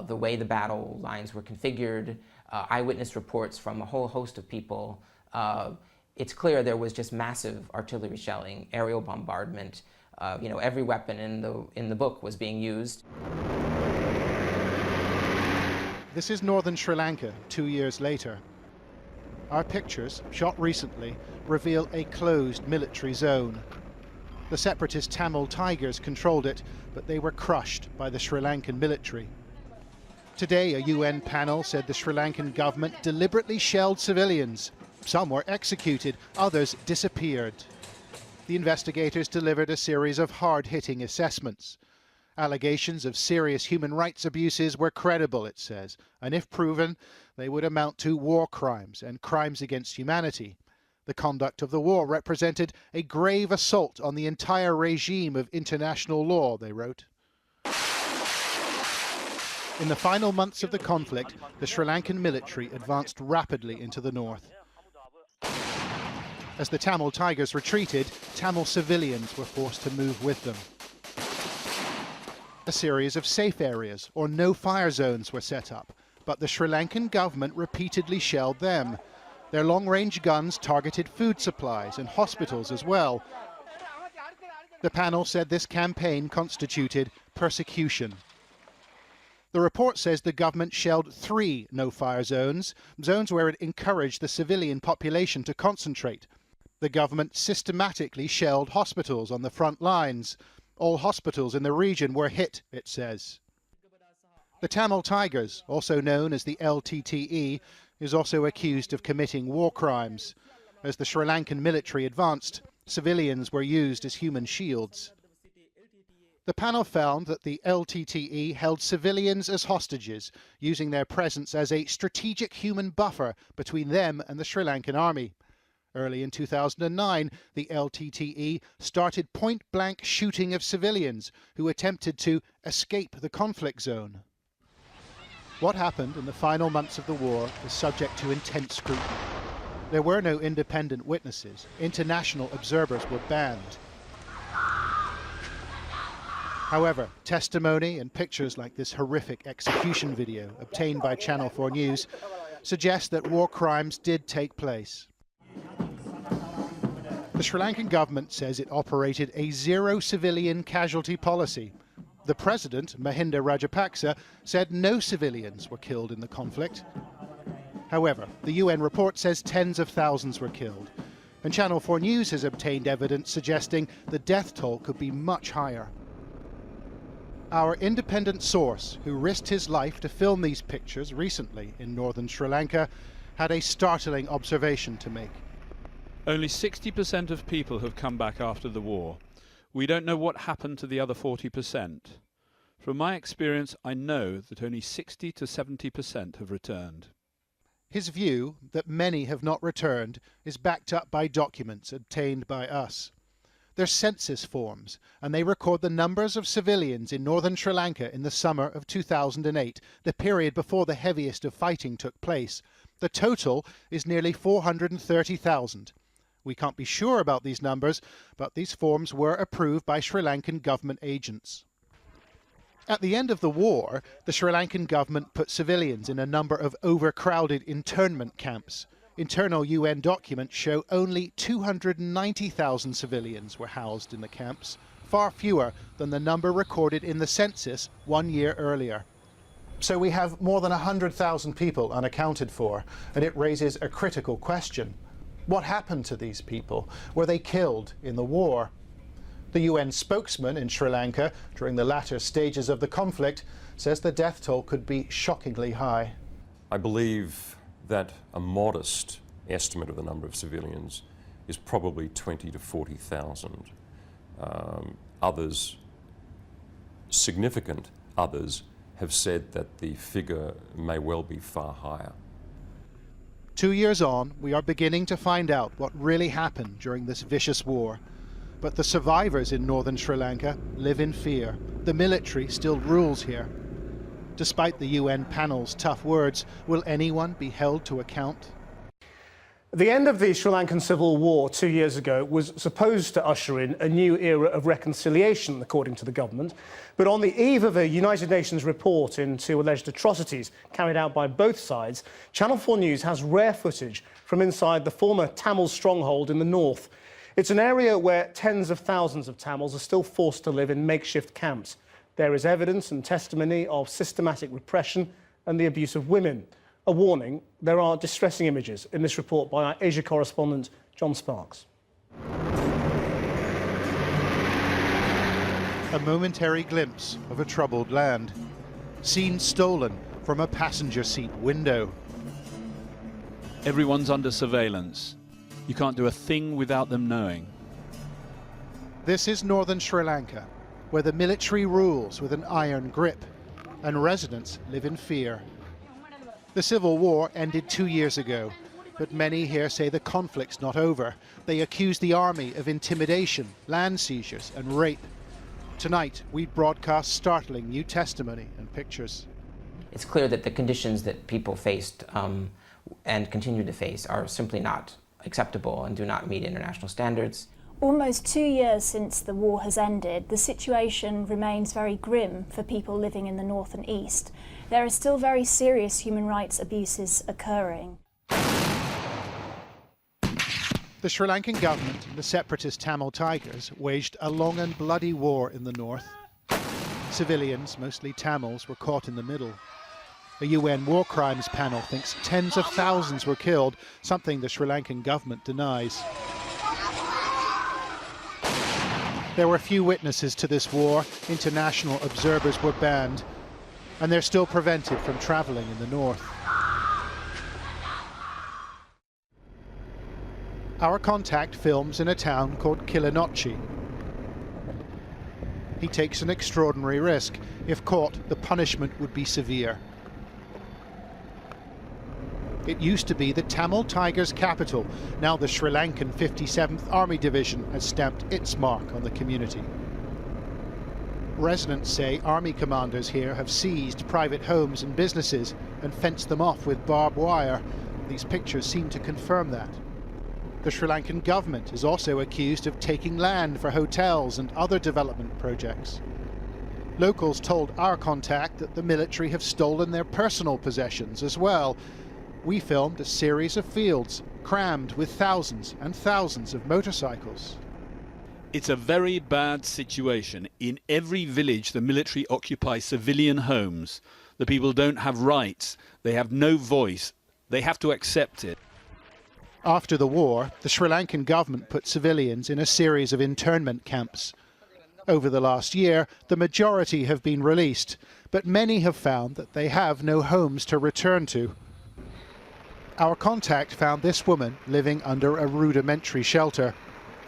the way the battle lines were configured, eyewitness reports from a whole host of people, it's clear there was just massive artillery shelling, aerial bombardment. You know, every weapon in the book was being used.
This is northern Sri Lanka 2 years later. Our pictures, shot recently, reveal a closed military zone. The separatist Tamil Tigers controlled it, but they were crushed by the Sri Lankan military. Today, a UN panel said the Sri Lankan government deliberately shelled civilians. Some were executed, others disappeared. The investigators delivered a series of hard-hitting assessments. Allegations of serious human rights abuses were credible, it says, and if proven, they would amount to war crimes and crimes against humanity. The conduct of the war represented a grave assault on the entire regime of international law, they wrote. In the final months of the conflict, the Sri Lankan military advanced rapidly into the north. As the Tamil Tigers retreated, Tamil civilians were forced to move with them. A series of safe areas, or no-fire zones, were set up, but the Sri Lankan government repeatedly shelled them. Their long-range guns targeted food supplies and hospitals as well. The panel said this campaign constituted persecution. The report says the government shelled 3 no-fire zones, zones where it encouraged the civilian population to concentrate. The government systematically shelled hospitals on the front lines. All hospitals in the region were hit, it says. The Tamil Tigers, also known as the LTTE, is also accused of committing war crimes. As the Sri Lankan military advanced, civilians were used as human shields. The panel found that the LTTE held civilians as hostages, using their presence as a strategic human buffer between them and the Sri Lankan army. Early in 2009, the LTTE started point-blank shooting of civilians who attempted to escape the conflict zone. What happened in the final months of the war is subject to intense scrutiny. There were no independent witnesses. International observers were banned. However, testimony and pictures like this horrific execution video obtained by Channel 4 News suggest that war crimes did take place. The Sri Lankan government says it operated a zero civilian casualty policy. The President, Mahinda Rajapaksa, said no civilians were killed in the conflict. However, the UN report says tens of thousands were killed, and Channel 4 News has obtained evidence suggesting the death toll could be much higher. Our independent source, who risked his life to film these pictures recently in northern Sri Lanka, had a startling observation to make.
Only 60% of people have come back after the war. We don't know what happened to the other 40%. From my experience, I know that only 60 to 70% have returned.
His view that many have not returned is backed up by documents obtained by us. They're census forms, and they record the numbers of civilians in northern Sri Lanka in the summer of 2008, the period before the heaviest of fighting took place. The total is nearly 430,000. We can't be sure about these numbers, but these forms were approved by Sri Lankan government agents. At the end of the war, the Sri Lankan government put civilians in a number of overcrowded internment camps. Internal UN documents show only 290,000 civilians were housed in the camps, far fewer than the number recorded in the census 1 year earlier. So we have more than 100,000 people unaccounted for, and it raises a critical question. What happened to these people? Were they killed in the war? The UN spokesman in Sri Lanka during the latter stages of the conflict says the death toll could be shockingly high.
I believe that a modest estimate of the number of civilians is probably 20 to 40,000. Others, significant others, have said that the figure may well be far higher.
2 years on, we are beginning to find out what really happened during this vicious war. But the survivors in northern Sri Lanka live in fear. The military still rules here. Despite the UN panel's tough words, will anyone be held to account?
The end of the Sri Lankan civil war 2 years ago was supposed to usher in a new era of reconciliation, according to the government. But on the eve of a United Nations report into alleged atrocities carried out by both sides, Channel 4 News has rare footage from inside the former Tamil stronghold in the north. It's an area where tens of thousands of Tamils are still forced to live in makeshift camps. There is evidence and testimony of systematic repression and the abuse of women. A warning, there are distressing images in this report by our Asia correspondent, John Sparks.
A momentary glimpse of a troubled land. Scene stolen from a passenger seat window.
Everyone's under surveillance. You can't do a thing without them knowing.
This is northern Sri Lanka, where the military rules with an iron grip, and residents live in fear. The civil war ended 2 years ago, But many here say the conflict's not over. They accuse the army of intimidation, land seizures and rape. Tonight, we broadcast startling new testimony and pictures.
It's clear that the conditions that people faced and continue to face are simply not acceptable and do not meet international standards.
Almost 2 years since the war has ended, the situation remains very grim for people living in the north and east. There are still very serious human rights abuses occurring.
The Sri Lankan government and the separatist Tamil Tigers waged a long and bloody war in the north. Civilians, mostly Tamils, were caught in the middle. A UN war crimes panel thinks tens of thousands were killed, something the Sri Lankan government denies. There were few witnesses to this war. International observers were banned, and they're still prevented from travelling in the north. Our contact films in a town called Kilinochchi. He takes an extraordinary risk. If caught, the punishment would be severe. It used to be the Tamil Tigers' capital. Now the Sri Lankan 57th Army Division has stamped its mark on the community. Residents say army commanders here have seized private homes and businesses and fenced them off with barbed wire. These pictures seem to confirm that. The Sri Lankan government is also accused of taking land for hotels and other development projects. Locals told our contact that the military have stolen their personal possessions as well. We filmed a series of fields crammed with thousands and thousands of motorcycles.
It's a very bad situation. In every village, the military occupy civilian homes. The people don't have rights. They have no voice. They have to accept it.
After the war, the Sri Lankan government put civilians in a series of internment camps. Over the last year, the majority have been released, but many have found that they have no homes to return to. Our contact found this woman living under a rudimentary shelter.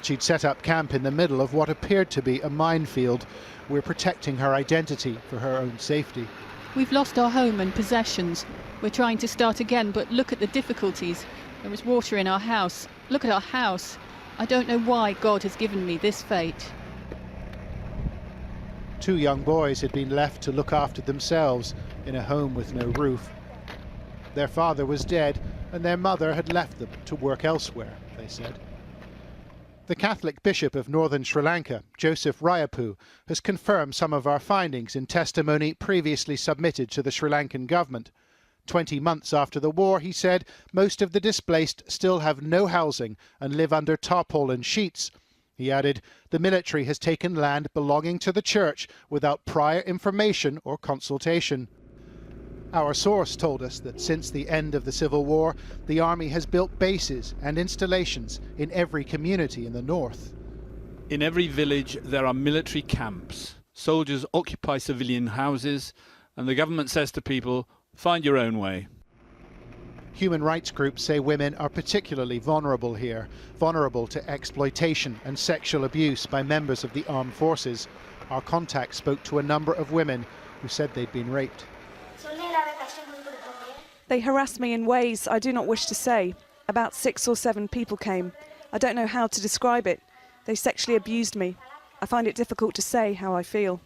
She'd set up camp in the middle of what appeared to be a minefield. We're protecting her identity for her own safety.
We've lost our home and possessions. We're trying to start again, but look at the difficulties. There is water in our house. Look at our house. I don't know why God has given me this fate.
2 young boys had been left to look after themselves in a home with no roof. Their father was dead, and their mother had left them to work elsewhere, they said. The Catholic Bishop of northern Sri Lanka, Joseph Rayapu, has confirmed some of our findings in testimony previously submitted to the Sri Lankan government. 20 months after the war, he said, most of the displaced still have no housing and live under tarpaulin sheets. He added, the military has taken land belonging to the church without prior information or consultation. Our source told us that since the end of the Civil War, the army has built bases and installations in every community in the north.
In every village, there are military camps. Soldiers occupy civilian houses, and the government says to people, find your own way.
Human rights groups say women are particularly vulnerable here, vulnerable to exploitation and sexual abuse by members of the armed forces. Our contact spoke to a number of women who said they'd been raped.
They harassed me in ways I do not wish to say. About 6 or 7 people came. I don't know how to describe it. They sexually abused me. I find it difficult to say how I feel.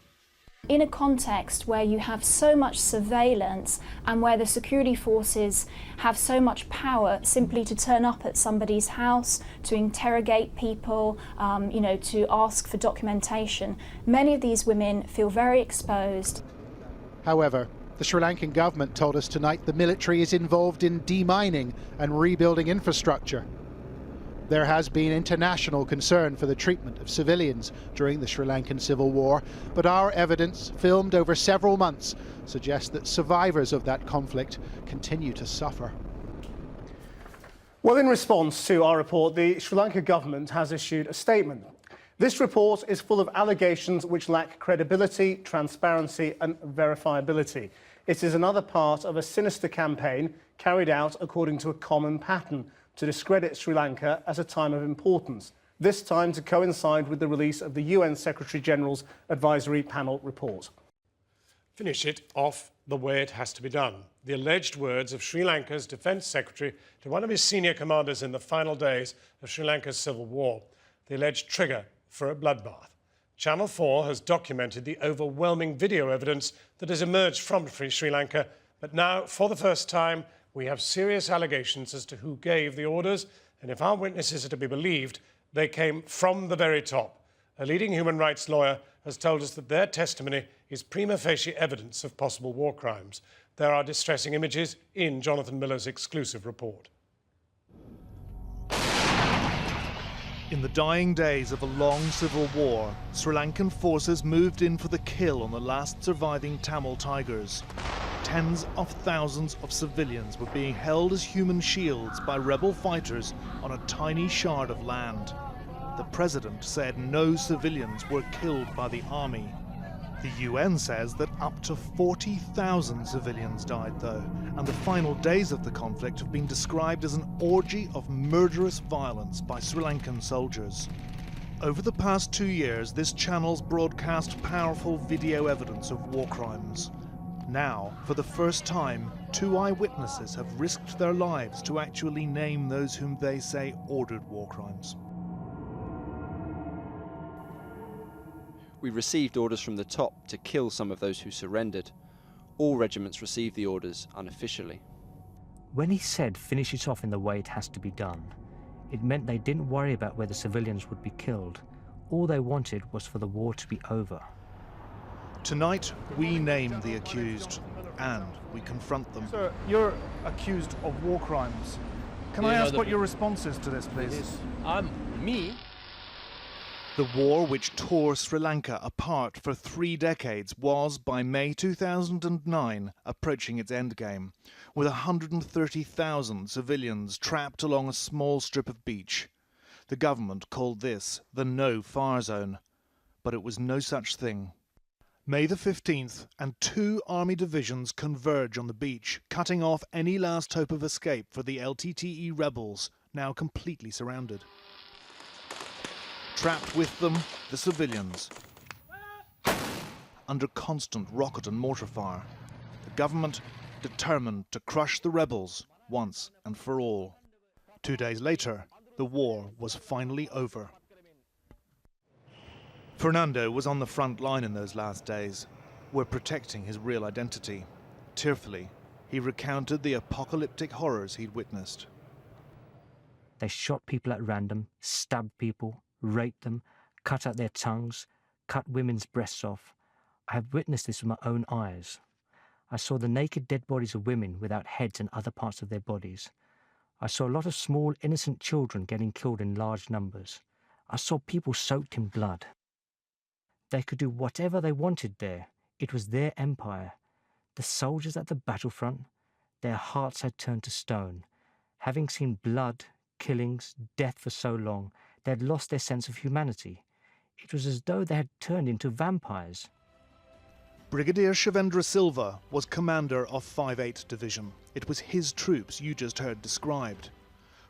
In a context where you have so much surveillance and where the security forces have so much power simply to turn up at somebody's house, to interrogate people, to ask for documentation, many of these women feel very exposed.
However, the Sri Lankan government told us tonight the military is involved in demining and rebuilding infrastructure. There has been international concern for the treatment of civilians during the Sri Lankan Civil War, but our evidence, filmed over several months, suggests that survivors of that conflict continue to suffer.
Well, in response to our report, the Sri Lanka government has issued a statement. This report is full of allegations which lack credibility, transparency and verifiability. It is another part of a sinister campaign carried out according to a common pattern to discredit Sri Lanka at a time of importance, this time to coincide with the release of the UN Secretary-General's Advisory Panel report.
Finish it off the way it has to be done. The alleged words of Sri Lanka's Defence Secretary to one of his senior commanders in the final days of Sri Lanka's civil war, the alleged trigger for a bloodbath. Channel 4 has documented the overwhelming video evidence that has emerged from Sri Lanka, but now, for the first time, we have serious allegations as to who gave the orders, and if our witnesses are to be believed, they came from the very top. A leading human rights lawyer has told us that their testimony is prima facie evidence of possible war crimes. There are distressing images in Jonathan Miller's exclusive report.
In the dying days of a long civil war, Sri Lankan forces moved in for the kill on the last surviving Tamil tigers. Tens of thousands of civilians were being held as human shields by rebel fighters on a tiny shard of land. The president said no civilians were killed by the army. The UN says that up to 40,000 civilians died though, and the final days of the conflict have been described as an orgy of murderous violence by Sri Lankan soldiers. Over the past 2 years, this channel's broadcast powerful video evidence of war crimes. Now, for the first time, 2 eyewitnesses have risked their lives to actually name those whom they say ordered war crimes.
We received orders from the top to kill some of those who surrendered. All regiments received the orders unofficially.
When he said finish it off in the way it has to be done, it meant they didn't worry about whether civilians would be killed. All they wanted was for the war to be over.
Tonight, we name the accused, and we confront them.
Sir, you're accused of war crimes. Can I ask what your response is to this, please?
Me?
The war which tore Sri Lanka apart for 3 decades was, by May 2009, approaching its endgame, with 130,000 civilians trapped along a small strip of beach. The government called this the no-fire zone, but it was no such thing. May the 15th, and 2 army divisions converge on the beach, cutting off any last hope of escape for the LTTE rebels, now completely surrounded. Trapped with them, the civilians. Under constant rocket and mortar fire, the government determined to crush the rebels once and for all. 2 days later, the war was finally over. Fernando was on the front line in those last days. We're protecting his real identity. Tearfully, he recounted the apocalyptic horrors he'd witnessed.
They shot people at random, stabbed people, raped them, cut out their tongues, cut women's breasts off. I have witnessed this with my own eyes. I saw the naked dead bodies of women without heads and other parts of their bodies. I saw a lot of small, innocent children getting killed in large numbers. I saw people soaked in blood. They could do whatever they wanted there. It was their empire. The soldiers at the battlefront, their hearts had turned to stone. Having seen blood, killings, death for so long, they had lost their sense of humanity. It was as though they had turned into vampires.
Brigadier Shavendra Silva was commander of 5/8 Division. It was his troops you just heard described.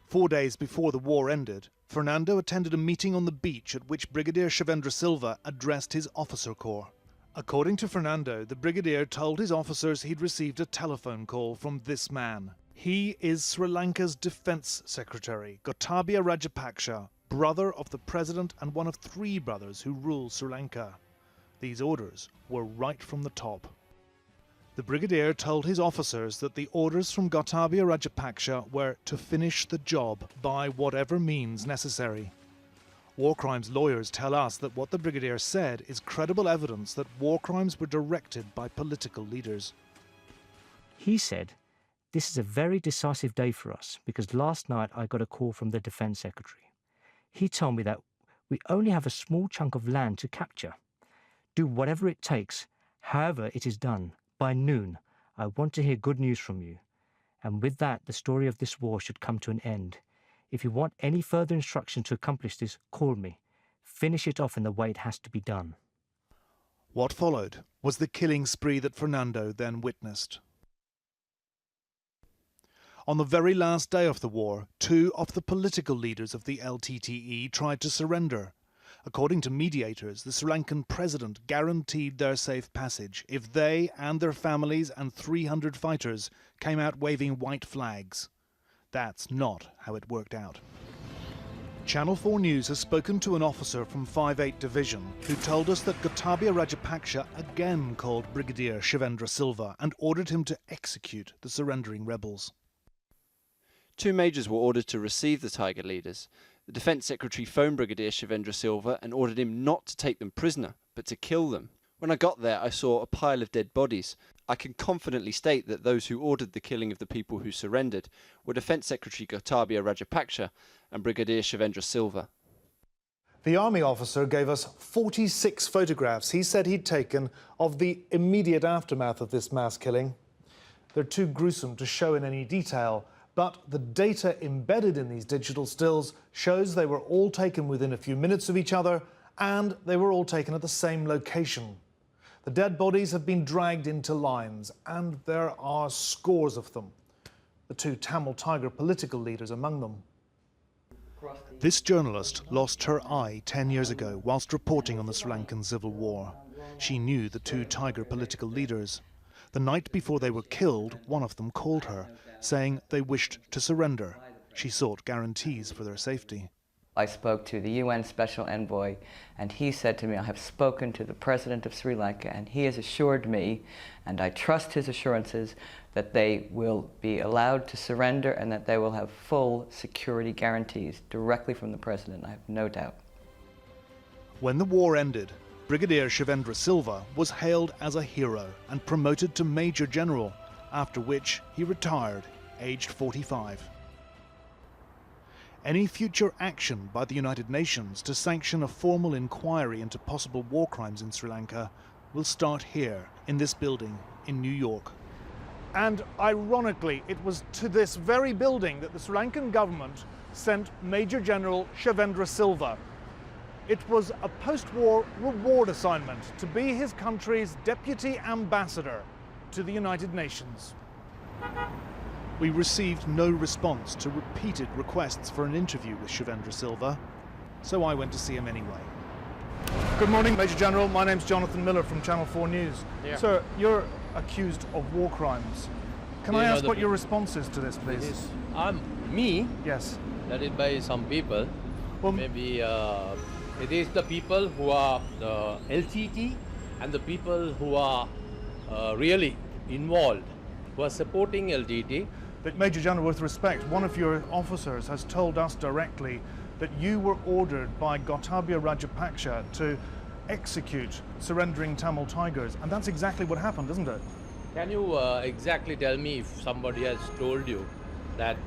4 days before the war ended, Fernando attended a meeting on the beach at which Brigadier Shavendra Silva addressed his officer corps. According to Fernando, the brigadier told his officers he'd received a telephone call from this man. He is Sri Lanka's Defence Secretary, Gotabaya Rajapaksa, brother of the president and one of 3 brothers who rule Sri Lanka. These orders were right from the top. The brigadier told his officers that the orders from Gotabaya Rajapaksa were to finish the job by whatever means necessary. War crimes lawyers tell us that what the brigadier said is credible evidence that war crimes were directed by political leaders.
He said, "This is a very decisive day for us because last night I got a call from the Defence Secretary. He told me that we only have a small chunk of land to capture. Do whatever it takes, however it is done. By noon, I want to hear good news from you. And with that, the story of this war should come to an end. If you want any further instructions to accomplish this, call me. Finish it off in the way it has to be done."
What followed was the killing spree that Fernando then witnessed. On the very last day of the war, 2 of the political leaders of the LTTE tried to surrender. According to mediators, the Sri Lankan president guaranteed their safe passage if they and their families and 300 fighters came out waving white flags. That's not how it worked out. Channel 4 News has spoken to an officer from 5/8 Division who told us that Gotabaya Rajapaksa again called Brigadier Shivendra Silva and ordered him to execute the surrendering rebels.
2 majors were ordered to receive the Tiger leaders. The Defence Secretary phoned Brigadier Shivendra Silva and ordered him not to take them prisoner, but to kill them. When I got there, I saw a pile of dead bodies. I can confidently state that those who ordered the killing of the people who surrendered were Defence Secretary Gotabaya Rajapaksa and Brigadier Shivendra Silva.
The army officer gave us 46 photographs he said he'd taken of the immediate aftermath of this mass killing. They're too gruesome to show in any detail, but the data embedded in these digital stills shows they were all taken within a few minutes of each other, and they were all taken at the same location. The dead bodies have been dragged into lines, and there are scores of them. The 2 Tamil Tiger political leaders among them. This journalist lost her eye 10 years ago whilst reporting on the Sri Lankan Civil War. She knew the 2 Tiger political leaders. The night before they were killed, one of them called her, saying they wished to surrender. She sought guarantees for their safety.
I spoke to the UN Special Envoy, and he said to me, I have spoken to the President of Sri Lanka, and he has assured me, and I trust his assurances, that they will be allowed to surrender and that they will have full security guarantees directly from the President. I have no doubt.
When the war ended, Brigadier Shivendra Silva was hailed as a hero and promoted to Major General, after which he retired, aged 45. Any future action by the United Nations to sanction a formal inquiry into possible war crimes in Sri Lanka will start here, in this building, in New York. And ironically, it was to this very building that the Sri Lankan government sent Major General Shivendra Silva. It was a post-war reward assignment to be his country's deputy ambassador to the United Nations. We received no response to repeated requests for an interview with Shivendra Silva, so I went to see him anyway. Good morning, Major General. My name's Jonathan Miller from Channel 4 News.
Yeah.
Sir, you're accused of war crimes. Can I ask what your response is to this, please?
Me?
Yes.
That is by some people. Well, maybe it is the people who are the LTT and the people who are really involved, who are supporting LTT.
But Major General, with respect, one of your officers has told us directly that you were ordered by Gotabaya Rajapaksa to execute surrendering Tamil Tigers, and that's exactly what happened, isn't it?
Can you exactly tell me if somebody has told you that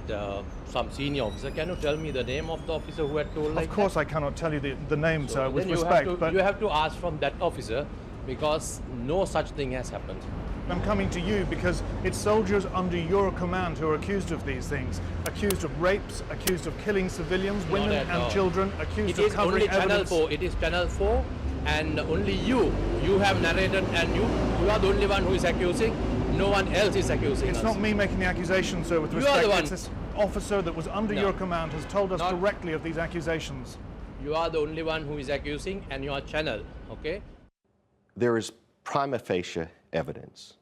some senior officer, can you tell me the name of the officer who had told?
Of course I cannot tell you the name, sir, with
then
respect.
You have to ask from that officer, because no such thing has happened.
I'm coming to you because it's soldiers under your command who are accused of these things, accused of rapes, accused of killing civilians, women and children, accused of covering evidence.
It is Channel 4, and only you have narrated, and you are the only one who is accusing. No one else is accusing us.
It's not me making the accusation, sir, with respect. It's this officer that was under your command has told us directly of these accusations.
You are the only one who is accusing, and you are Channel, okay?
There is prima facie evidence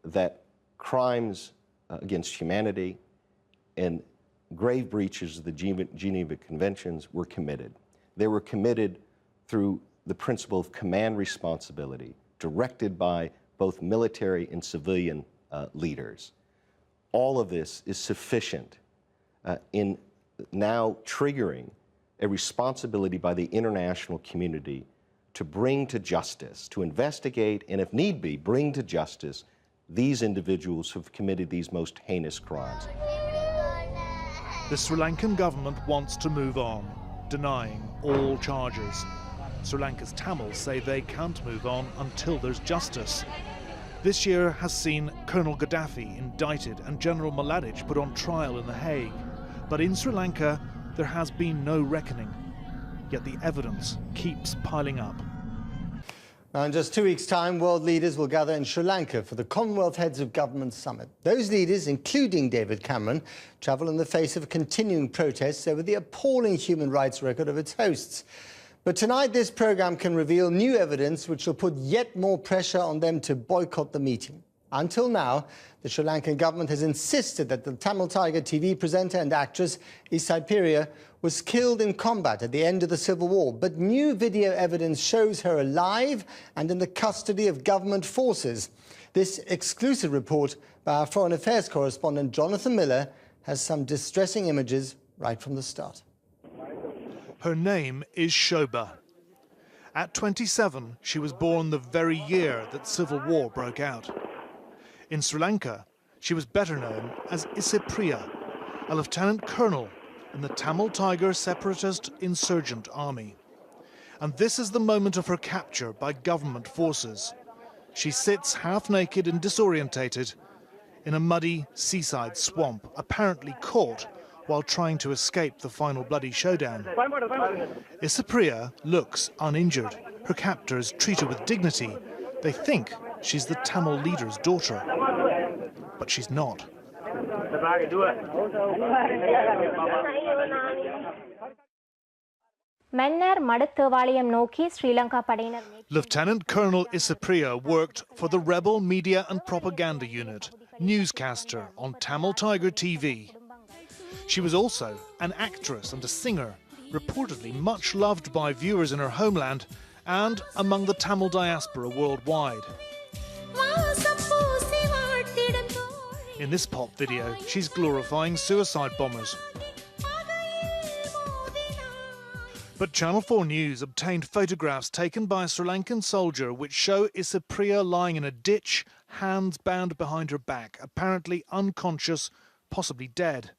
that crimes against humanity and grave breaches of the Geneva Conventions were committed. They were committed through the principle of command responsibility, directed by both military and civilian leaders. All of this is sufficient in now triggering a responsibility by the international community to bring to justice, to investigate, and if need be, bring to justice these individuals who have committed these most heinous crimes.
The Sri Lankan government wants to move on, denying all charges. Sri Lanka's Tamils say they can't move on until there's justice. This year has seen Colonel Gaddafi indicted and General Mladic put on trial in The Hague. But in Sri Lanka, there has been no reckoning. Yet the evidence keeps piling up.
Now, in just 2 weeks' time, world leaders will gather in Sri Lanka for the Commonwealth Heads of Government Summit. Those leaders, including David Cameron, travel in the face of continuing protests over the appalling human rights record of its hosts. But tonight this programme can reveal new evidence which will put yet more pressure on them to boycott the meeting. Until now, the Sri Lankan government has insisted that the Tamil Tiger TV presenter and actress Isai Priya was killed in combat at the end of the civil war. But new video evidence shows her alive and in the custody of government forces. This exclusive report by our Foreign Affairs correspondent Jonathan Miller has some distressing images right from the start.
Her name is Shobha. At 27, she was born the very year that civil war broke out. In Sri Lanka, she was better known as Isai Priya, a lieutenant colonel in the Tamil Tiger separatist insurgent army. And this is the moment of her capture by government forces. She sits half naked and disorientated in a muddy seaside swamp, apparently caught while trying to escape the final bloody showdown. Isai Priya looks uninjured. Her captors treat her with dignity. They think she's the Tamil leader's daughter, but she's not. Lieutenant Colonel Isai Priya worked for the Rebel Media and Propaganda Unit, newscaster on Tamil Tiger TV. She was also an actress and a singer, reportedly much loved by viewers in her homeland and among the Tamil diaspora worldwide. In this pop video, she's glorifying suicide bombers. But Channel 4 News obtained photographs taken by a Sri Lankan soldier which show Isai Priya lying in a ditch, hands bound behind her back, apparently unconscious, possibly dead.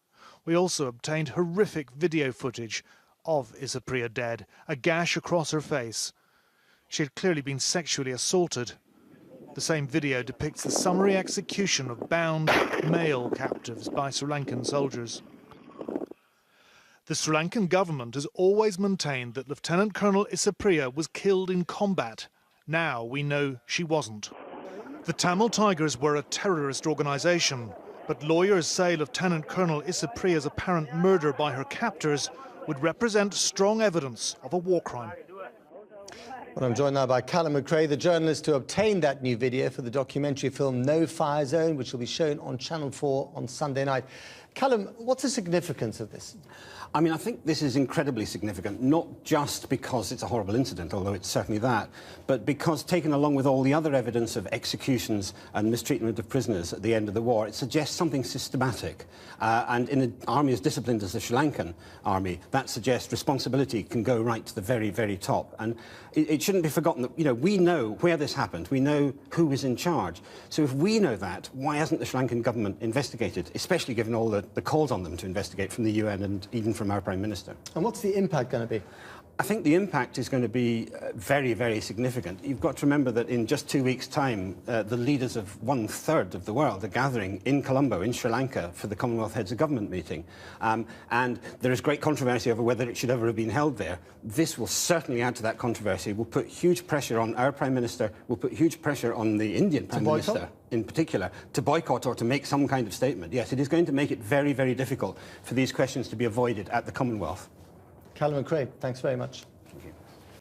We also obtained horrific video footage of Isai Priya dead, a gash across her face. She had clearly been sexually assaulted. The same video depicts the summary execution of bound male captives by Sri Lankan soldiers. The Sri Lankan government has always maintained that Lieutenant Colonel Isai Priya was killed in combat. Now we know she wasn't. The Tamil Tigers were a terrorist organisation, but lawyers say Lieutenant Colonel Isai Priya's apparent murder by her captors would represent strong evidence of a war crime.
Well, I'm joined now by Callum McRae, the journalist who obtained that new video for the documentary film No Fire Zone, which will be shown on Channel 4 on Sunday night. Callum, what's the significance of this?
I mean, I think this is incredibly significant, not just because it's a horrible incident, although it's certainly that, but because taken along with all the other evidence of executions and mistreatment of prisoners at the end of the war, it suggests something systematic. And in an army as disciplined as the Sri Lankan army, that suggests responsibility can go right to the very, very top. And it shouldn't be forgotten that, you know, we know where this happened. We know who is in charge. So if we know that, why hasn't the Sri Lankan government investigated, especially given all the calls on them to investigate from the UN and even from our Prime Minister?
And what's the impact going to be?
I think the impact is going to be very, very significant. You've got to remember that in just 2 weeks' time, the leaders of 1/3 of the world are gathering in Colombo, in Sri Lanka, for the Commonwealth Heads of Government meeting. And there is great controversy over whether it should ever have been held there. This will certainly add to that controversy. Will put huge pressure on our Prime Minister, will put huge pressure on the Indian Prime Minister, in particular, to boycott or to make some kind of statement. Yes, it is going to make it very, very difficult for these questions to be avoided at the Commonwealth.
Callum McRae, thanks very much.